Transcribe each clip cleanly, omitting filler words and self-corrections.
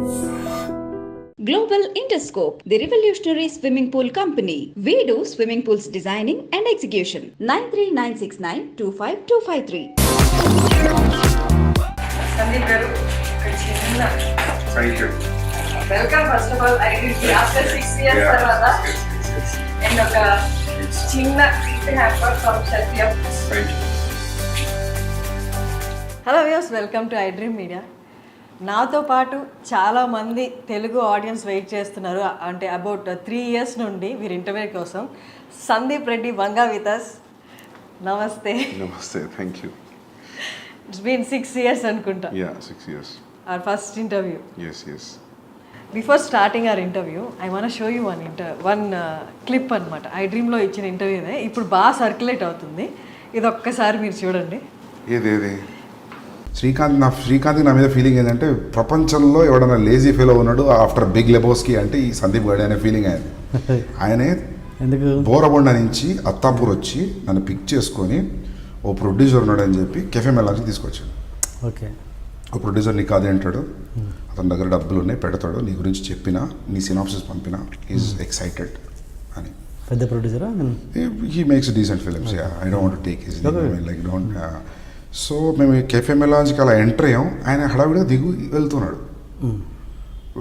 Global Interscope, the revolutionary swimming pool company. We do swimming pools designing and execution. 93969 25253. Sandeep garu, Krishna. Thank you. Welcome first of all. I did after 6 years tarvata. And oka chinna gift hamper from Satyam. Thank you. Hello viewers, welcome to iDream Media. నాతో పాటు చాలామంది Telugu audience wait చేస్తున్నారు. అంటే about 3 years నుండి వీరి interview కోసం. Sandeep Reddy Vanga with us. నమస్తే. Namaste, thank you. It's been 6 years అనుకుంటా. Yeah, 6 years. Our first interview. Yes, yes. Before starting our interview, I want to show you one clip అనమాట. iDreamలో ఇచ్చిన ఇంటర్వ్యూనే ఇప్పుడు బాగా సర్క్యులేట్ అవుతుంది. ఇది ఒక్కసారి మీరు చూడండి. ఏది శ్రీకాంత్ నా మీద ఫీలింగ్ ఏంటంటే ప్రపంచంలో ఎవడన్నా లేజీ ఫీల్ ఉన్నాడు ఆఫ్టర్ బిగ్ లెబోస్కి అంటే ఈ సందీప్ గడి అనే ఫీలింగ్ ఆయనే ఎందుకు బోరబొండ నుంచి అత్తాపూర్ వచ్చి నన్ను పిక్ చేసుకొని ఓ ప్రొడ్యూసర్ ఉన్నాడు అని చెప్పి కెఫే మెలాకి తీసుకొచ్చాడు. ఓకే, ఓ ప్రొడ్యూసర్ నీకు అదే అంటాడు, అతని దగ్గర డబ్బులు ఉన్నాయి పెడతాడు, నీ గురించి చెప్పినా నీ సినాప్సిస్ పంపినా ఈజ్ ఎక్సైటెడ్ అని. పెద్ద ప్రొడ్యూసరా? He makes decent films. I don't want to take his like don't. So మేము కెఫే మెలాన్స్కి అలా ఎంటర్ అయ్యాం. ఆయన హడావిడిగా దిగు వెళ్తున్నాడు.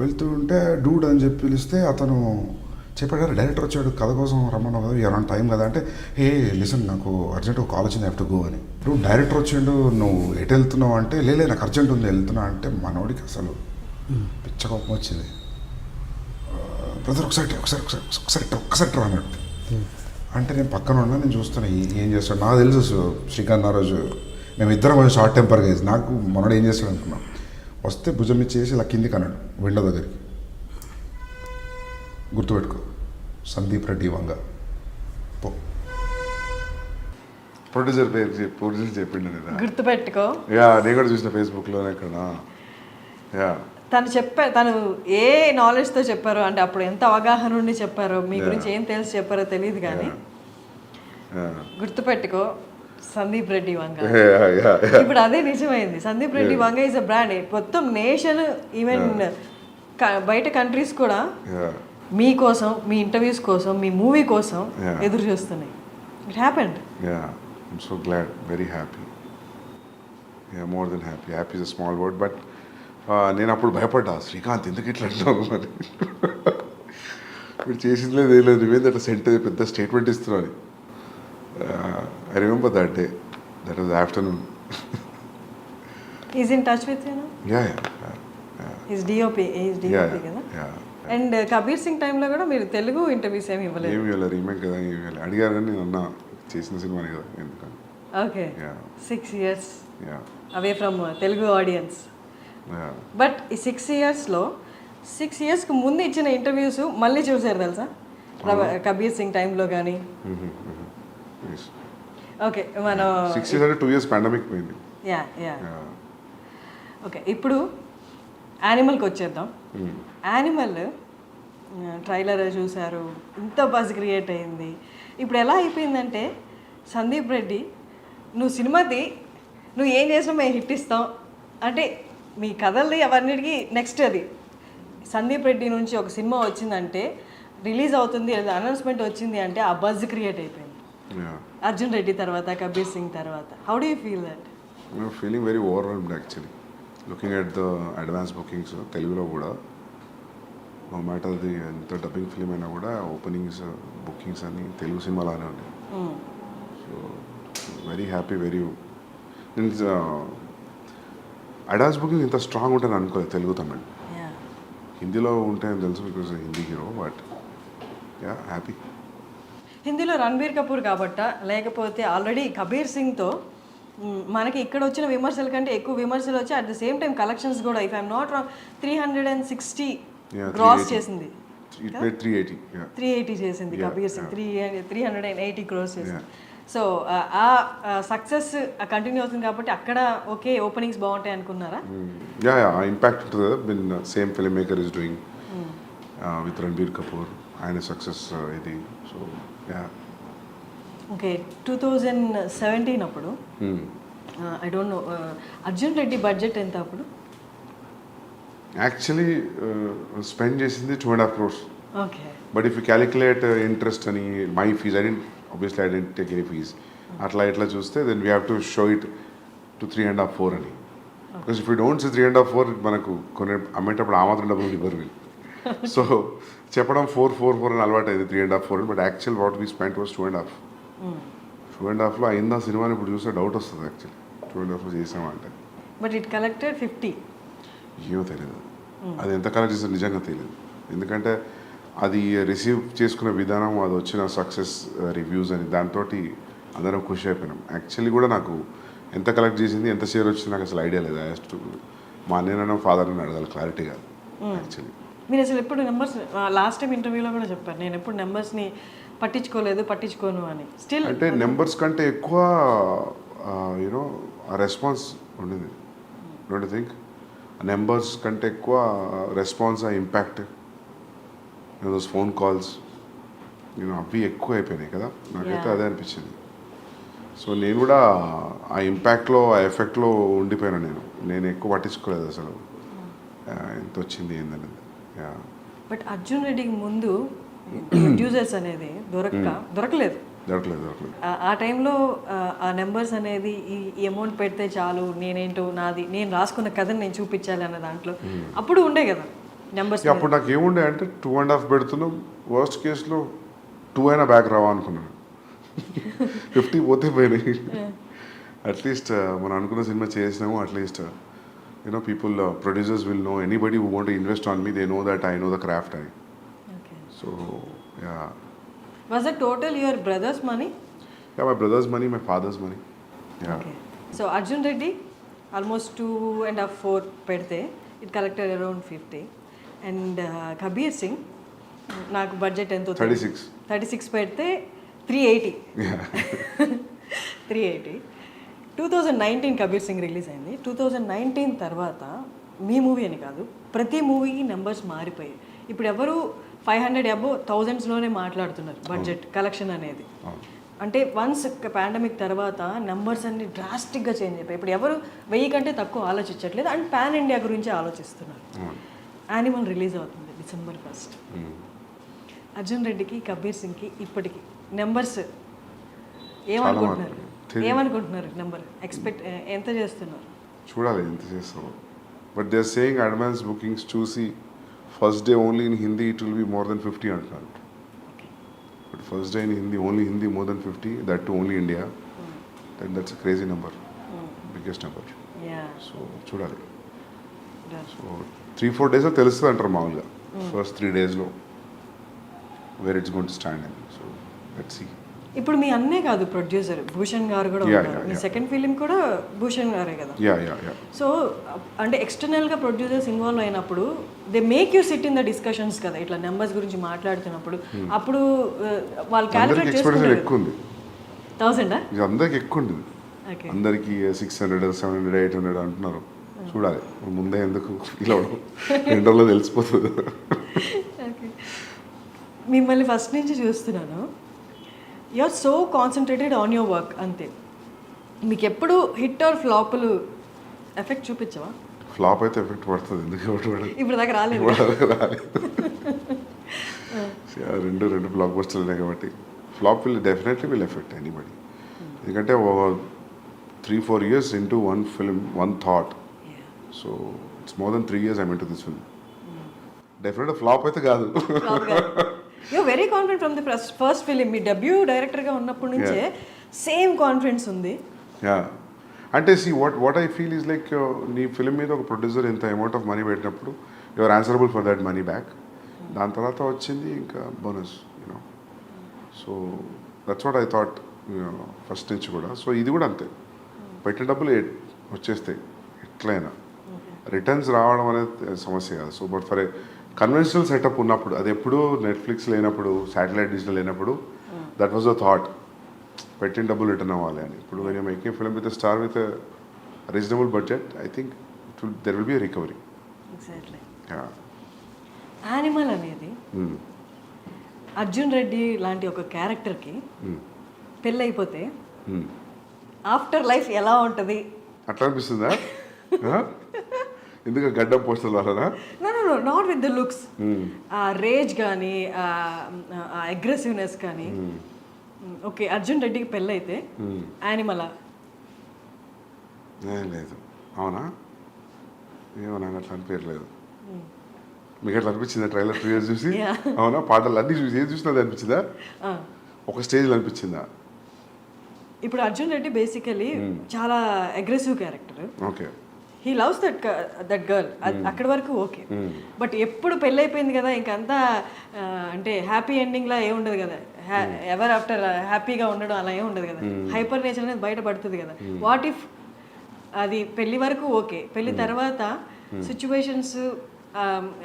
వెళ్తుంటే డూడ్ అని చెప్పి పిలిస్తే అతను చెప్పాడు, డైరెక్టర్ వచ్చాడు కథ కోసం రమ్మన్నావు కదా, ఎవరైనా టైం కదా అంటే, ఏ లిసన్ నాకు అర్జెంట్ ఒక కాల్ వచ్చింది, హ్యావ్ టు గో అని. నువ్వు డైరెక్టర్ వచ్చిండు, నువ్వు ఎటు వెళ్తున్నావు అంటే, లేలే నాకు అర్జెంట్ ఉంది వెళ్తున్నా అంటే, మనోడికి అసలు పిచ్చ కోపం వచ్చింది. బ్రదర్ ఒక్కసారి రా అన్నాడు. అంటే నేను పక్కన ఉన్నా, నేను చూస్తున్నా ఏం చేస్తాడు. నాకు తెలుసు శ్రీకాంత్ ఆ రోజు మేము ఇద్దరం కొంచెం షార్ట్ టెంపర్గా వేసి నాకు మనోడు ఏం చేస్తాడు అనుకున్నాం. వస్తే భుజం ఇచ్చేసి ఇలా కిందికి అన్నాడు విండో దగ్గరికి, గుర్తుపెట్టుకో సందీప్ రెడ్డి వంగ పో. ప్రొడ్యూసర్ చెప్పిండు గుర్తుపెట్టుకో. యా, నేను కూడా చూసిన ఫేస్బుక్లోనే ఇక్కడ. యా, తను ఏ నాలెడ్జ్తో చెప్పారో, అంటే అప్పుడు ఎంత అవగాహన ఉండి చెప్పారో, మీ గురించి ఏం తెలిసి చెప్పారో తెలియదు కానీ గుర్తుపెట్టుకో సందీప్ రెడ్డి వంగ. ఇప్పుడు అదే నిజమైంది. సందీప్ రెడ్డి వంగ ఈజ్ అ బ్రాండ్. మొత్తం నేషన్, ఈవెన్ బయట కంట్రీస్ కూడా మీకోసం, మీ ఇంటర్వ్యూస్ కోసం, మీ మూవీ కోసం ఎదురు చూస్తున్నాయి. It happened. I'm so glad, very happy. More than happy. Happy is a small word, but నేను అప్పుడు భయపడ్డా, శ్రీకాంత్ ఎందుకు ఇట్లా అంటావు మరి, మీరు చేసింది లేదు ఏం లేదు, నువ్వేంది అట్లా పెద్ద స్టేట్మెంట్ ఇస్తున్నావు. I remember that day. That was the afternoon. He's in touch with you now? Yeah. He's DOP. He's DOP కదా? Yeah. And కబీర్ సింగ్ టైంలో కూడా మీరు తెలుగు ఇంటర్వ్యూస్ ఏమి ఇవ్వలేదు? ఏమి ఇవ్వలేదు, రీమేక్ కదా, ఏమి ఇవ్వలేదు. అడిగారు కానీ నేను అన్నా చేసిన సినిమానే కదా ఎందుకని. Okay, 6 years away from Telugu audience. But ఈ 6 yearsలో 6 yearsకి ముందు ఇచ్చిన ఇంటర్వ్యూస్ మళ్ళీ చూసారు తెలుసా, కబీర్ సింగ్ టైంలో కానీ? ఓకే, మనం 6 years అంటే 2 years పాండమిక్ పోయింది. యా. ఓకే, ఇప్పుడు యానిమల్కి వచ్చేద్దాం. యానిమల్ ట్రైలర్ చూశారు, ఇంత బజ్ క్రియేట్ అయింది. ఇప్పుడు ఎలా అయిపోయిందంటే, సందీప్ రెడ్డి నువ్వు ఏం చేసినా మేము హిట్ ఇస్తాం అంటే, మీ కథల్ని అవన్నిటికీ నెక్స్ట్ అది సందీప్ రెడ్డి నుంచి ఒక సినిమా వచ్చిందంటే, రిలీజ్ అవుతుంది, అనౌన్స్మెంట్ వచ్చింది అంటే ఆ బజ్ క్రియేట్ అయిపోయింది. అర్జున్ రెడ్డి తర్వాత, కబీర్ సింగ్ తర్వాత. How do you feel that? Feeling very overwhelmed actually. Looking at the advance bookings తెలుగులో కూడా, నో మ్యాటర్ అది ఎంత డబ్బింగ్ ఫిలిం అయినా కూడా ఓపెనింగ్స్ బుకింగ్స్ అన్ని తెలుగు సినిమాలానే ఉన్నాయి. So very happy. నేను అడ్వాన్స్ బుకింగ్ ఇంత స్ట్రాంగ్ ఉంటాను అనుకోలేదు తెలుగు తమిళ్. హిందీలో ఉంటాయని తెలుసు, because Hindi hero. But happy. హిందీలో రణబీర్ కపూర్ కాబట్టా, లేకపోతే ఆల్రెడీ కబీర్ సింగ్తో మనకి ఇక్కడ వచ్చిన విమర్శల కంటే ఎక్కువ విమర్శలు వచ్చి, at the same time collections కూడా, if I'm not wrong, 360 cross చేసింది. 380 చేసింది కబీర్ సింగ్. 380 క్రోస్ చేసింది. సో ఆ సక్సెస్ కంటిన్యూ అవుతుంది కాబట్టి అక్కడ ఓకే ఓపెనింగ్స్ బాగుంటాయి అనుకున్నారా? ఇంపాక్ట్ ఉంటుంది కదా. Been same film maker is doing with Ranbir Kapoor, ఆయన సక్సెస్ ఇది. సో ఓకే, 2017 అప్పుడు I don't know, Arjun Reddy budget ఎంత అప్పుడు? యాక్చువల్లీ స్పెండ్ చేసింది 2.5 crores. Okay. But if you calculate interest అని my fees I didn't take any fees అట్లా ఇట్లా చూస్తే then we have to show it to 3.5, 4 అని. Because if you don't say 3.5, 4 మనకు కొన్ని అమ్మేటప్పుడు ఆ మాత్రం డబ్బులు ఇవ్వరు వీళ్ళు. సో చెప్పడం 4 అని అలవాటు అయింది, 3.5, 4. But actual what we spent was 2.5. 2.5లో అయిందా సినిమాని ఇప్పుడు చూస్తే డౌట్ వస్తుంది యాక్చువల్లీ 2.5లో చేసామంటే. But it collected 50. ఏమో తెలియదు అది ఎంత కలెక్ట్ చేస్తే నిజంగా తెలియదు. ఎందుకంటే అది రిసీవ్ చేసుకునే విధానం, అది వచ్చిన సక్సెస్ రివ్యూస్ అని దాంతో అందరం ఖుషి అయిపోయినాం. యాక్చువల్లీ కూడా నాకు ఎంత కలెక్ట్ చేసింది, ఎంత షేర్ వచ్చింది నాకు అసలు ఐడియా లేదు. ఐ మా అన్నయ్య ఫాదర్ని అడగాలి క్లారిటీగా యాక్చువల్లీ. మీరు అసలు ఎప్పుడు నెంబర్స్, లాస్ట్ టైం ఇంటర్వ్యూలో కూడా చెప్పారు, నేను ఎప్పుడు నెంబర్స్ని పట్టించుకోను అని. స్టిల్ అంటే నెంబర్స్ కంటే ఎక్కువ యూనో ఆ రెస్పాన్స్ ఉండింది. డోంట్ థింక్ నెంబర్స్ కంటే ఎక్కువ రెస్పాన్స్, ఆ ఇంపాక్ట్, దోస్ ఫోన్ కాల్స్ అవి ఎక్కువ అయిపోయినాయి కదా. నాకైతే అదే అనిపించింది. సో నేను కూడా ఆ ఇంపాక్ట్లో, ఆ ఎఫెక్ట్లో ఉండిపోయాను. నేను ఎక్కువ పట్టించుకోలేదు అసలు ఎంత వచ్చింది ఏందనేది. బట్ అర్జున్ రెడ్డికి ముందు ప్రొడ్యూసర్స్ అనేది దొరకలేదు. ఆ టైంలో ఆ నెంబర్స్ అనేది ఈ అమౌంట్ పెడితే చాలు, నేనేంటో నేను రాసుకున్న కథని నేను చూపించాలి అన్న దాంట్లో అప్పుడు ఉండే కదా నెంబర్స్. అప్పుడు నాకు ఏముండే అంటే 2.5 పెడుతున్నాం, వర్స్ట్ కేసులో 2 అయినా బ్యాక్ రావా అనుకున్నాను. 50 పోతే పోయినాయి. అట్లీస్ట్ మనం అనుకున్న సినిమా చేసినాము. At least people, producers will know, anybody who want to invest on me, they know that I know the craft అని. So yeah. Was it total your brother's money? Yeah, my brother's money, my father's money. Yeah. Okay. So Arjun Reddy almost 2.5, 4 pedte, it collected around 50. And Kabir Singh, నాకు budget ఎంతో 36 పెడితే 380. 380. 2019 Kabir Singh release అయింది. 2019 తర్వాత మీ movie అని కాదు, ప్రతి మూవీకి numbers మారిపోయాయి. ఇప్పుడు ఎవరు 500 అబోవ్ 1000స్లోనే మాట్లాడుతున్నారు బడ్జెట్ కలెక్షన్ అనేది. అంటే వన్స్ పాండమిక్ తర్వాత నెంబర్స్ అన్ని డ్రాస్టిక్గా చేంజ్ అయిపోయి ఇప్పుడు ఎవరు 1000 కంటే తక్కువ ఆలోచించట్లేదు. అండ్ పాన్ ఇండియా గురించి ఆలోచిస్తున్నారు. యానిమల్ రిలీజ్ అవుతుంది December 1st. అర్జున్ రెడ్డికి, కబీర్ సింగ్కి ఇప్పటికి నెంబర్స్ ఏమనుకుంటున్నారు? నెంబర్ ఎక్స్పెక్ట్ ఎంత చేస్తున్నారు? చూడాలి ఎంత చేస్తాము. But they are saying advance bookings చూసి first day only in Hindi it will be more than 50 అంటున్నారు. But first day in Hindi, only Hindi more than 50, that too only India. That's a crazy number, biggest number. So చూడాలి. So 3-4 డేస్లో తెలుస్తుంది అంటారు మామూలుగా. First 3 డేస్లో where it's going to stand అని. So let's see. ఇప్పుడు మీ అన్నే కాదు ప్రొడ్యూసర్, భూషణ్ గారు కూడా ఉన్నారు. మీ సెకండ్ ఫిలిం కూడా భూషణ్ గారే కదా. సో అంటే ఎక్స్టర్నల్గా ప్రొడ్యూసర్స్ ఇన్వాల్వ్ అయినప్పుడు they make you SIT in the discussions కదా, ఇట్లా నెంబర్స్ గురించి మాట్లాడుతున్నప్పుడు. అప్పుడు వాళ్ళు క్యాలిక్యులేట్ చేసుకుంటారు. ఎక్కువ ఉంది 1000 అందరికి ఎక్కువ ఉంటుంది. అందరికి 600, 700, 800 అంటున్నారు. చూడాలి ముందే ఎందుకు ఇలా ఎండలో తెలిసిపోతుంది. మిమ్మల్ని ఫస్ట్ నుంచి చూస్తున్నాను, you are so concentrated on your work అంతే. మీకు ఎప్పుడు హిట్ ఆర్ ఫ్లాప్లు ఎఫెక్ట్ చూపించవా? ఫ్లాప్ అయితే ఎఫెక్ట్ పడుతుంది. ఎందుకు ఇప్పుడు దాకా రాలేదు. రెండు బ్లాక్ బస్టర్లు ఉన్నాయి కాబట్టి flop definitely will effect anybody. ఎందుకంటే 3-4 years into one film, one thought. So it's more than 3 years I'm into this film. Definitely flop అయితే కాదు. You're very confident from the first film. మీ డెబ్యూ డైరెక్టర్గా ఉన్నప్పటి నుంచే same confidence ఉంది. అంటే see what I feel is like నీ film మీద ఒక ప్రొడ్యూసర్ ఎంత అమౌంట్ ఆఫ్ మనీ పెట్టినప్పుడు you're answerable for that money back. దాని తర్వాత వచ్చింది ఇంకా bonus, you know. So that's what I thought first నుంచి కూడా. సో ఇది కూడా అంతే, పెట్టిన డబ్బులు వచ్చేస్తాయి ఎట్లయినా. రిటర్న్స్ రావడం అనేది సమస్య కాదు. So but for a conventional setup ఉన్నప్పుడు, అది ఎప్పుడు నెట్ఫ్లిక్స్ లేనప్పుడు, శాటిలైట్ డిజిటల్ లేనప్పుడు, దట్ వాజ్ ద థాట్, పెట్టిన డబ్బులు రిటర్న్ అవ్వాలి అని. ఇప్పుడు when you making film with star with reasonable budget, I think there will B recovery. Exactly. Animal అనేది అర్జున్ రెడ్డి లాంటి ఒక క్యారెక్టర్కి పెళ్ళైపోతే ఆఫ్టర్ లైఫ్ ఎలా ఉంటుంది అట్లా అనిపిస్తుందా? ఎందుకు గడ్డం పోస్టర్ వలన? No not with the looks, ఆ రేజ్ కానీ ఆ అగ్రెసివ్నెస్ కానీ. ఓకే, అర్జున్ రెడ్డికి పెళ్ళైతే యానిమలా? లేదు. అవునా? ఏమో నాకు అట్లా అనిపించలేదు. మీకు అట్లా అనిపించిందా ట్రైలర్ 2 years చూసి? అవునా? పాటలు అన్నీ చూసి ఏది చూసినా అది అనిపించిందా? ఒక స్టేజ్లో అనిపించిందా? ఇప్పుడు అర్జున్ రెడ్డి బేసికలీ చాలా aggressive character. Okay. He loves that girl, అక్కడి వరకు ఓకే. బట్ ఎప్పుడు పెళ్ళైపోయింది కదా, ఇంకంతా అంటే హ్యాపీ ఎండింగ్ లా ఏముండదు కదా, ఎవర్ ఆఫ్టర్ హ్యాపీగా ఉండడం అలా ఏమి ఉండదు కదా. హైపర్ నేచర్ అనేది బయట పడుతుంది కదా. వాట్ ఇఫ్ అది పెళ్లి వరకు ఓకే, పెళ్లి తర్వాత సిచ్యువేషన్స్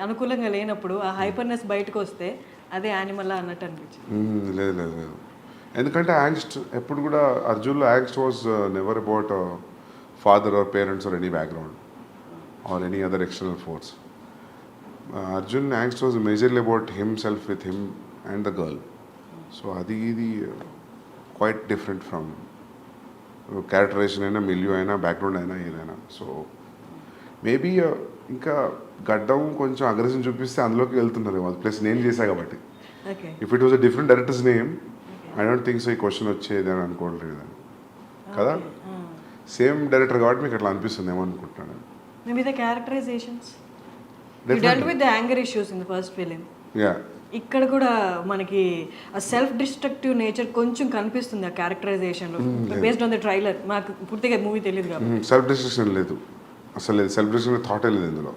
అనుకూలంగా లేనప్పుడు ఆ హైపర్నెస్ బయటకు వస్తే అదే యానిమల్ అన్నట్టు అనిపించింది. లేదు లేదు లేదు, ఎందుకంటే యాంగ్స్ట్ ఎప్పుడు కూడా అర్జున్లో angst was never about father or parents or any background or any other external force. Arjun angst was majorly about himself with him and the girl. So adi quite different from characterization aina, milieu aina, background aina, edaina. So maybe ఇంకా గడ్డం కొంచెం aggression చూపిస్తే అందులోకి వెళ్తున్నారు. Plus నేను చేశా కాబట్టి. If it was a different directors name I don't think so ఈ క్వశ్చన్ వచ్చేది అని అనుకోవట్లేదు కదా. సేమ్ డైరెక్టర్ కాబట్టి మీకు అట్లా అనిపిస్తుంది ఏమో అనుకుంటున్నాను. Maybe the characterizations. You dealt with the anger issues in the first film. Yeah. ఇక్కడ కూడా మనకి ఆ సెల్ఫ్ డిస్ట్రక్టివ్ నేచర్ కొంచెం కనిపిస్తుంది ఆ క్యారెక్టరైజేషన్ లో, బేస్డ్ ఆన్ ద ట్రైలర్. మాకు పూర్తిగా మూవీ తెలియదు కాబట్టి. సెల్ఫ్ డిస్ట్రక్షన్ లేదు, అసలు లేదు. సెల్ఫ్ డిస్ట్రక్షన్ థాటే లేదు ఇందులో.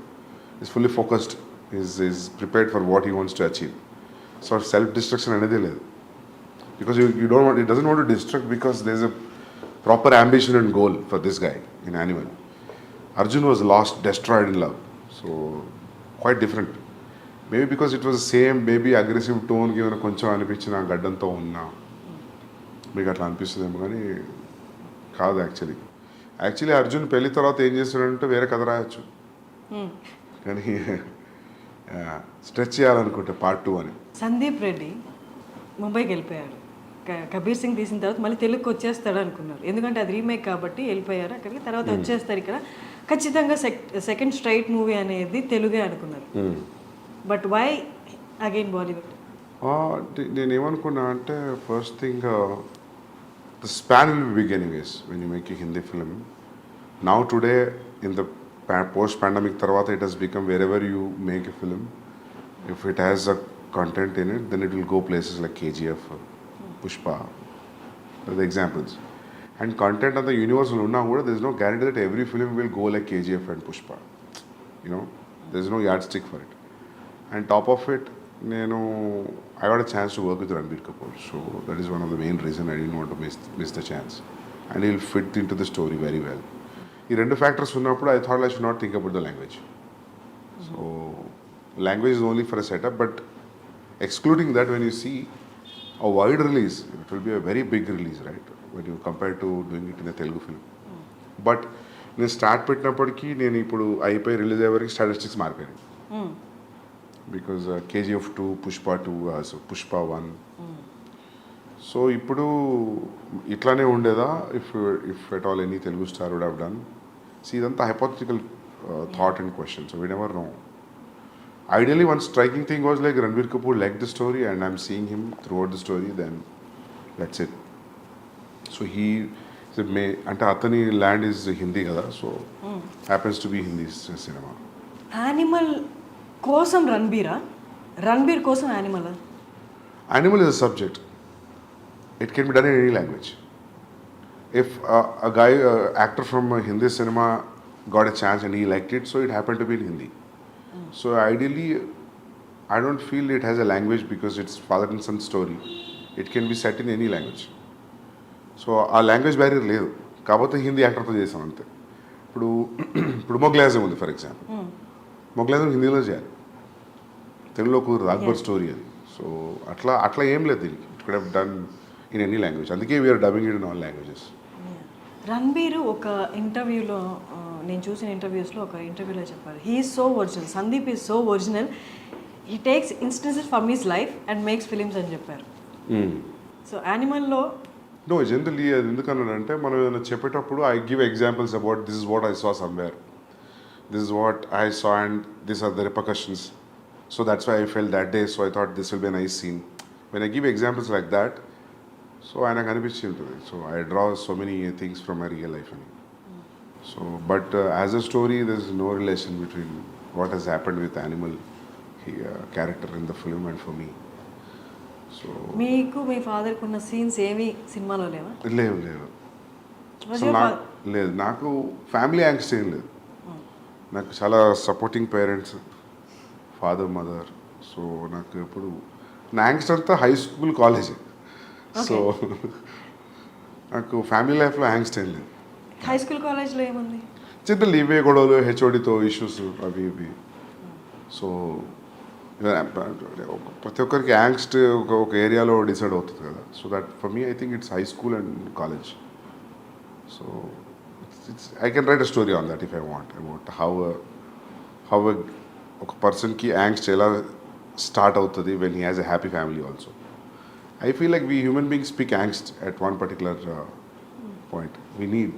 Is fully focused, is prepared for what he wants to achieve. So self destruction అనేది లేదు. Because you don't want, it doesn't want to destruct because there is a proper ambition and goal for this guy in Animal. Arjun was lost, destroyed in love. So quite different. Maybe because it was the same, maybe aggressive tone given కొంచెం అనిపించిన గడ్డంతో ఉన్నా మీకు అట్లా అనిపిస్తుందేమో కానీ కాదు. Actually Arjun పెళ్లి తర్వాత ఏం చేస్తాడంటే వేరే కథ రాయొచ్చు, కానీ స్ట్రెచ్ చేయాలనుకుంటే పార్ట్ 2 అని. సందీప్ రెడ్డి ముంబైకి వెళ్ళిపోయాడు. కబీర్ సింగ్ తీసిన తర్వాత మళ్ళీ తెలుగుకి వచ్చేస్తాడు అనుకున్నారు, ఎందుకంటే అది రీమేక్ కాబట్టి వెళ్ళిపోయారు అక్కడికి. తర్వాత వచ్చేస్తారు ఇక్కడ, ఖచ్చితంగా సెకండ్ స్ట్రైట్ మూవీ అనేది తెలుగే అనుకున్నారు. But why again Bollywood? నేనేమనుకున్నా అంటే first thing the span will be big anyways when you make a Hindi film. Now today in the post pandemic తర్వాత it has become wherever you make a film, if it has a content in it then it will go places like KGF, Pushpa, the examples. And content of the universe will unna kuda, there is no guarantee that every film will go like KGF and Pushpa. You know, there is no yardstick for it. And top of it, I got a chance to work with Ranbir Kapoor, so that is one of the main reason I didn't want to miss the chance. And he will fit into the story very well. Ee rendu factors unnappudu I thought I should not think about the language. So language is only for a setup, but excluding that, when you see a wide release, it will be a very big release, right, when you compare to doing it in a Telugu film. But నేను start పెట్టినప్పటికీ నేను ఇప్పుడు అయిపోయి release అయ్యే వరకు statistics మారిపోయాయి. Because KGF 2, Pushpa 2, so Pushpa 1. So ఇప్పుడు ఇట్లానే ఉండేదా if at all any Telugu star would have done? So ఇదంతా hypothetical thought and question, so we never know. Ideally, one striking thing was like Ranbir Kapoor liked the story and I'm seeing him throughout the story, then that's it. So he అంటే అతని land is Hindi కదా, so happens to be Hindi cinema. Animal కోసం రణబీర్ కోసం animal? Animal is a subject. It can be done in any language. If a guy, actor from Hindi cinema got a chance and he liked it, so it happened to be in Hindi. So ideally, I don't feel it has a language because it's father and son story. It can be set in any language. So ఆ language barrier లేదు, కాకపోతే హిందీ యాక్టర్తో చేసాం అంతే. ఇప్పుడు మొగ్లాజం ఉంది for example, మొగ్లాజం హిందీలో చేయాలి, తెలుగులో కుదరదు, అక్బర్ స్టోరీ అది. సో అట్లా ఏం లేదు దీనికి. It could have done in any language, అందుకే we're dubbing it in all languages. Ranbir ఒక ఇంటర్వ్యూలో, నేను చూసిన ఇంటర్వ్యూస్లో ఒక ఇంటర్వ్యూలో చెప్పారు, he is so original, Sandeep is so original, he takes instances from his life and makes films అని చెప్పారు. సో యానిమల్లో నో జనరలీ అది ఎందుకన్నానంటే మనం ఏదైనా చెప్పేటప్పుడు I give examples about this is what I saw somewhere. this is what I saw and these are the repercussions. So that's why I felt that day, so I thought this will be a nice scene. When I give examples like that, so ఆయనకు అనిపించి ఉంటుంది. So I draw so many things from my real life. So, but as a story, there's no relation between what has happened with animal character in the film and for me. So మీకు మీ ఫాదర్కి ఉన్న scenes ఏమి సినిమాలో లేవా? లేవు అసలు లేదు. నాకు ఫ్యామిలీ యాంగ్స్ట్ ఏం లేదు. నాకు చాలా supporting parents, father mother. So నాకు ఎప్పుడు నా యాంగ్స్ట్ అంతా హై స్కూల్ కాలేజే. సో నాకు ఫ్యామిలీ లైఫ్లో యాంగ్స్ట్ ఏం లేదు. హై స్కూల్ కాలేజ్లో ఏముంది? జనరల్ ఇవే గొడవలు, హెచ్ఓడితో ఇష్యూస్ అవి ఇవి. సో ప్రతి ఒక్కరికి యాంగ్స్ట్ ఒక ఏరియాలో డిసైడ్ అవుతుంది కదా. So that for me I think it's high school and college. So it's I can write a story on that if I want about how ఒక పర్సన్కి యాంగ్స్ట్ ఎలా స్టార్ట్ అవుతుంది when he has a happy family also. I feel like we human beings speak angst at one particular point. We need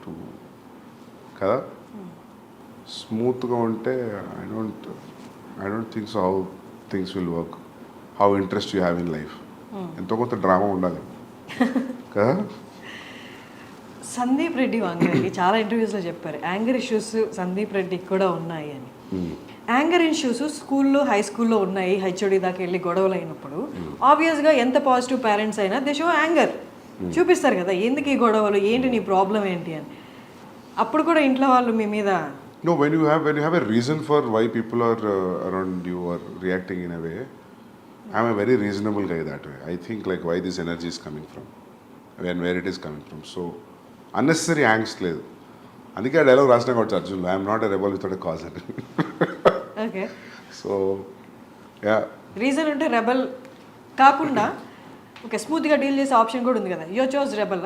to kada smooth ga unte I don't think so how things will work, how interest you have in life. Ento konta drama undali kada. Sandeep Reddy వంగకి చాలా ఇంటర్వ్యూస్లో చెప్పారు anger issues Sandeep రెడ్డికి కూడా ఉన్నాయి అని. Anger issues స్కూల్లో high స్కూల్లో ఉన్నాయి, హెచ్ఓడి దాకా వెళ్ళి గొడవలు అయినప్పుడు ఆబ్వియస్గా ఎంత పాజిటివ్ పేరెంట్స్ అయినా దే షో యాంగర్ చూపిస్తారు కదా, ఎందుకు ఈ గొడవలు, ఏంటి నీ ప్రాబ్లం ఏంటి అని. అప్పుడు కూడా ఇంట్లో వాళ్ళు మీ మీద No, when you have a reason for why people are around you or reacting in a way, I'm a very reasonable guy that way. I think like why this energy is coming from and where it is coming from. So unnecessary angst లేదు. అందుకే ఆ dialogue రాసిన కాబట్టి Arjun, I'm not a rebel without a cause అని. Okay, so yeah reason ఉంటే rebel కాకుండా okay స్మూత్గా deal చేసే ఆప్షన్ కూడా ఉంది కదా. యో చోజ్ రెబల్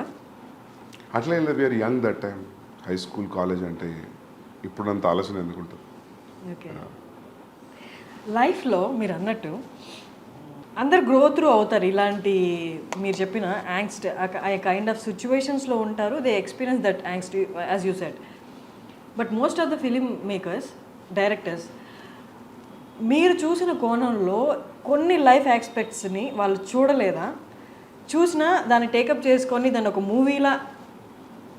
అట్లా ఏం లేదు. We're young that time. High school college అంటే ఇప్పుడంత ఆలోచన ఎందుకుంటుంది. ఓకే, లైఫ్లో మీరు అన్నట్టు అందరు గ్రో త్రూ అవుతారు. ఇలాంటి మీరు చెప్పిన యాంగ్స్ట్ ఆ కైండ్ ఆఫ్ సిచ్యువేషన్స్లో ఉంటారు. They experience that angst as you said. But most of the film makers, directors మీరు చూసిన కోణంలో కొన్ని లైఫ్ ఆస్పెక్ట్స్ని వాళ్ళు చూడలేదా, చూసినా దాన్ని టేకప్ చేసుకొని దాన్ని ఒక మూవీలా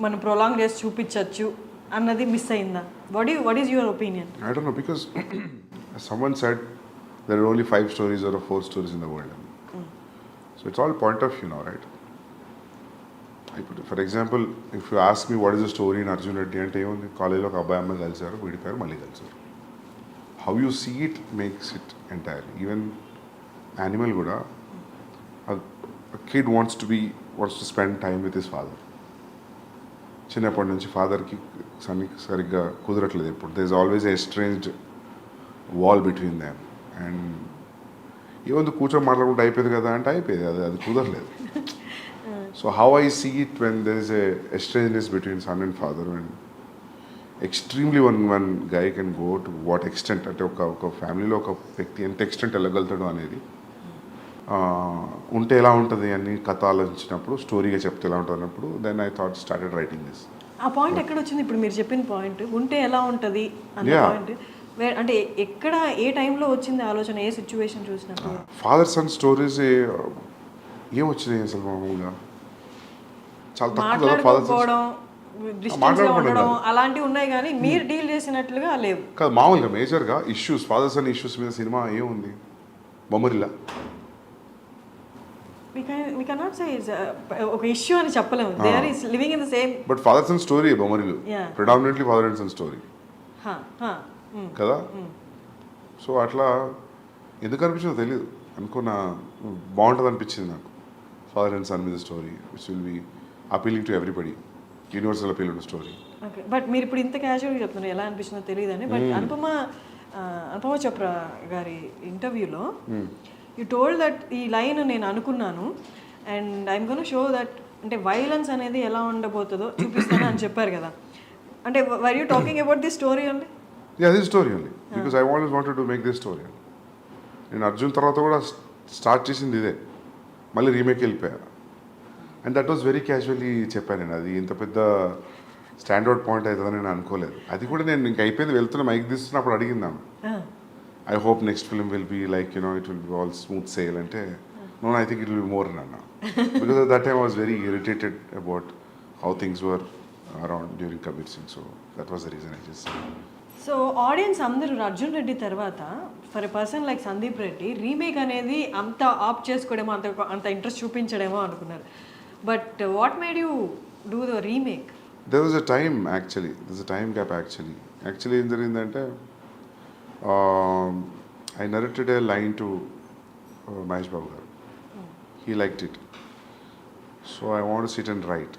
మనం ప్రొలాంగ్ చేసి చూపించవచ్చు అన్నది మిస్ అయిందా? What is your opinion? I don't know, because someone said there are only 5 stories or 4 stories in the world. So it's all point of view now, right? For example, if you ask me what is the story in Arjun Reddy అంటే ఏముంది, కాలేజీలో ఒక అబ్బాయి అమ్మాయి కలిసారు, విడిపోయారు, మళ్ళీ కలిసారు. How you see it makes it entirely. Even animal కూడా a kid wants to spend time with his father. చిన్నప్పటి నుంచి ఫాదర్కి సరిగ్గా కుదరట్లేదు. ఇప్పుడు there is always a estranged wall between them. And ఏముంది కూర్చొని మాట్లాడుకుంటే అయిపోయింది కదా అంటే అయిపోయింది, అది కుదరలేదు. So how I see it when there is a estrangeness between son and father, and extremely one guy can go to what extent, అంటే ఒక ఫ్యామిలీలో ఒక వ్యక్తి ఎంత ఎక్స్టెంట్ వెళ్ళగలుగుతాడు అనేది ఉంటే ఎలా ఉంటుంది అని కథ ఆలోచించినప్పుడు, స్టోరీగా చెప్తే ఎలా ఉంటుంది అన్నప్పుడు then I thought started writing this. ఆ పాయింట్ ఎక్కడ వచ్చింది? ఇప్పుడు మీరు చెప్పిన పాయింట్ ఉంటే ఎలా ఉంటుంది అన్న పాయింట్ అంటే ఎక్కడ ఏ టైంలో వచ్చింది ఆలోచన, ఏ సిచ్యువేషన్ చూసినప్పుడు? ఫాదర్ సన్ స్టోరీస్ ఏం వచ్చినాయి అసలు మామూలుగా చాలా తక్కువ కదా. ఫాదర్ ఉండడం అలాంటివి ఉన్నాయి కానీ మీరు డీల్ చేసినట్లుగా లేవు కాదు. మామూలుగా మేజర్గా ఇష్యూస్, ఫాదర్ సన్ ఇష్యూస్ మీద సినిమా ఏముంది, బొమ్మరిల్లా. we cannot say it's ఒక ఇష్యూ అని చెప్పలేము. They are living in the same. But father son story Bommarillu predominantly father and son story కదా. సో అట్లా ఎందుకు అనిపించిందో తెలియదు, అనుకున్నా బాగుంటుంది అనిపించింది నాకు. ఫాదర్ అండ్ సన్ మీద story which will be appealing to everybody, universal appeal ఉన్న స్టోరీ. ఓకే, బట్ మీరు ఇప్పుడు ఇంత క్యాజువల్గా చెప్తున్నారు, ఎలా అనిపించిందో తెలియదని. బట్ అనుపమ చోప్రా గారి ఇంటర్వ్యూలో యూ టోల్డ్ దట్ ఈ లైన్ నేను అనుకున్నాను and I'm gonna show that అంటే వైలెన్స్ అనేది ఎలా ఉండబోతుందో చూపిస్తాను అని చెప్పారు కదా. అంటే were you talking about this story అండి? Yeah, this story only because I always wanted to make this story. నేను అర్జున్ తర్వాత కూడా స్టార్ట్ చేసింది ఇదే, మళ్ళీ రీమేక్ వెళ్ళిపోయాను. And that was very casually చెప్పాను నేను. అది ఇంత పెద్ద స్టాండర్డ్ పాయింట్ అవుతుందని నేను అనుకోలేదు. అది కూడా నేను ఇంక అయిపోయింది వెళ్తున్న మైక్ తీస్తున్నప్పుడు అడిగిందాను, I hope next film will be like it will be all smooth sail అంటే, no I think it will be more అన్న. Because that time I was very irritated about how things were around during Kabir Singh. So that was the reason I just said. So audience అందరూ అర్జున్ రెడ్డి తర్వాత for a person like Sandeep Reddy remake అనేది అంత opt చేసుకోవడమో అంత interest చూపించడమో అనుకున్నారు. But what made you do the remake? There was a time actually. There's a time gap actually. Actually ఏం జరిగిందంటే I narrated a line to Mahesh Babu garu. He liked it. So I want to sit and write.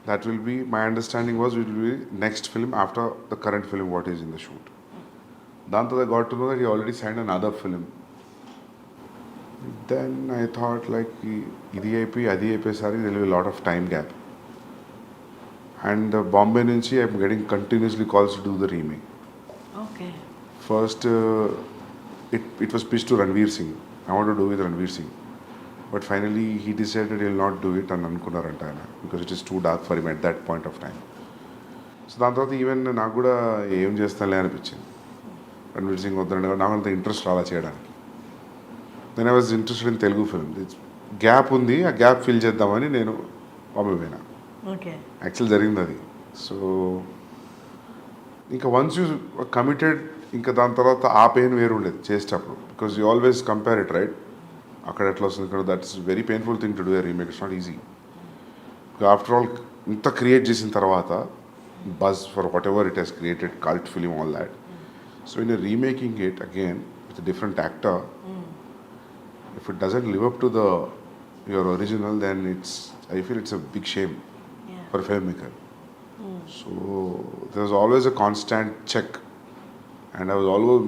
That will be, my understanding was it will be next film after the current film what is in the shoot. Danto I got to know that he already signed another film. Then I thought like idi అయిపోయి అది అయిపోయేసరికి there will be a lot of time gap. And Bombay nunchi I am getting continuously calls to do the remake. Okay. First it was pitched to Ranveer Singh. I want to do with Ranveer Singh. But finally he decided he will not do it and అనుకున్నారంట ఆయన, because it is too dark for him at that point of time. So దాని తర్వాత even నాకు కూడా ఏం చేస్తానులే అనిపించింది. రణ్వీర్ సింగ్ వద్దరండి, నాకు అంత ఇంట్రెస్ట్ రాలా చేయడానికి. Then I was interested in Telugu film. Gap ఉంది, ఆ గ్యాప్ ఫిల్ చేద్దామని నేను బాంబే పోయినా. ఓకే. యాక్చువల్ జరిగింది అది. సో ఇంకా వన్స్ యూ కమిటెడ్, ఇంకా దాని తర్వాత ఆ పెయిన్ వేరు ఉండేది చేసేటప్పుడు, because you always compare it right. అక్కడ ఎట్లా వస్తుంది ఇక్కడ, that's very painful thing to do a remake. It's not easy. After all ఇంత క్రియేట్ చేసిన తర్వాత buzz for what ever it has created, cult film, all that. So in remaking it again with different actor, if it doesn't live up to your original, then I feel it's a big shame for a filmmaker. So there was always a constant check, and I was always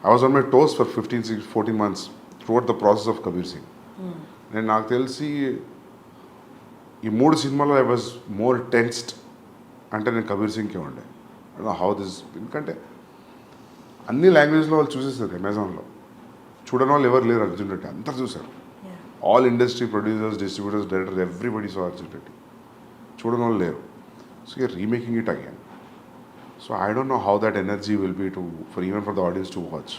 I was on my toes for 14 months throughout the process of Kabir Singh. నేను నాకు తెలిసి ఈ 3 సినిమాలో I was more tensed అంటే నేను కబీర్ సింగ్కే ఉండే. How this, ఎందుకంటే అన్ని లాంగ్వేజ్లో వాళ్ళు చూసేస్తారు. అమెజాన్లో చూడని వాళ్ళు ఎవరు లేరు. అర్జున్ రెడ్డి అందరు చూసారు. All industry producers, distributors, directors, everybody so Arjun Reddy. చూడని వాళ్ళు లేరు. So you're remaking it again. So I don't know how that energy will be even for the audience to watch.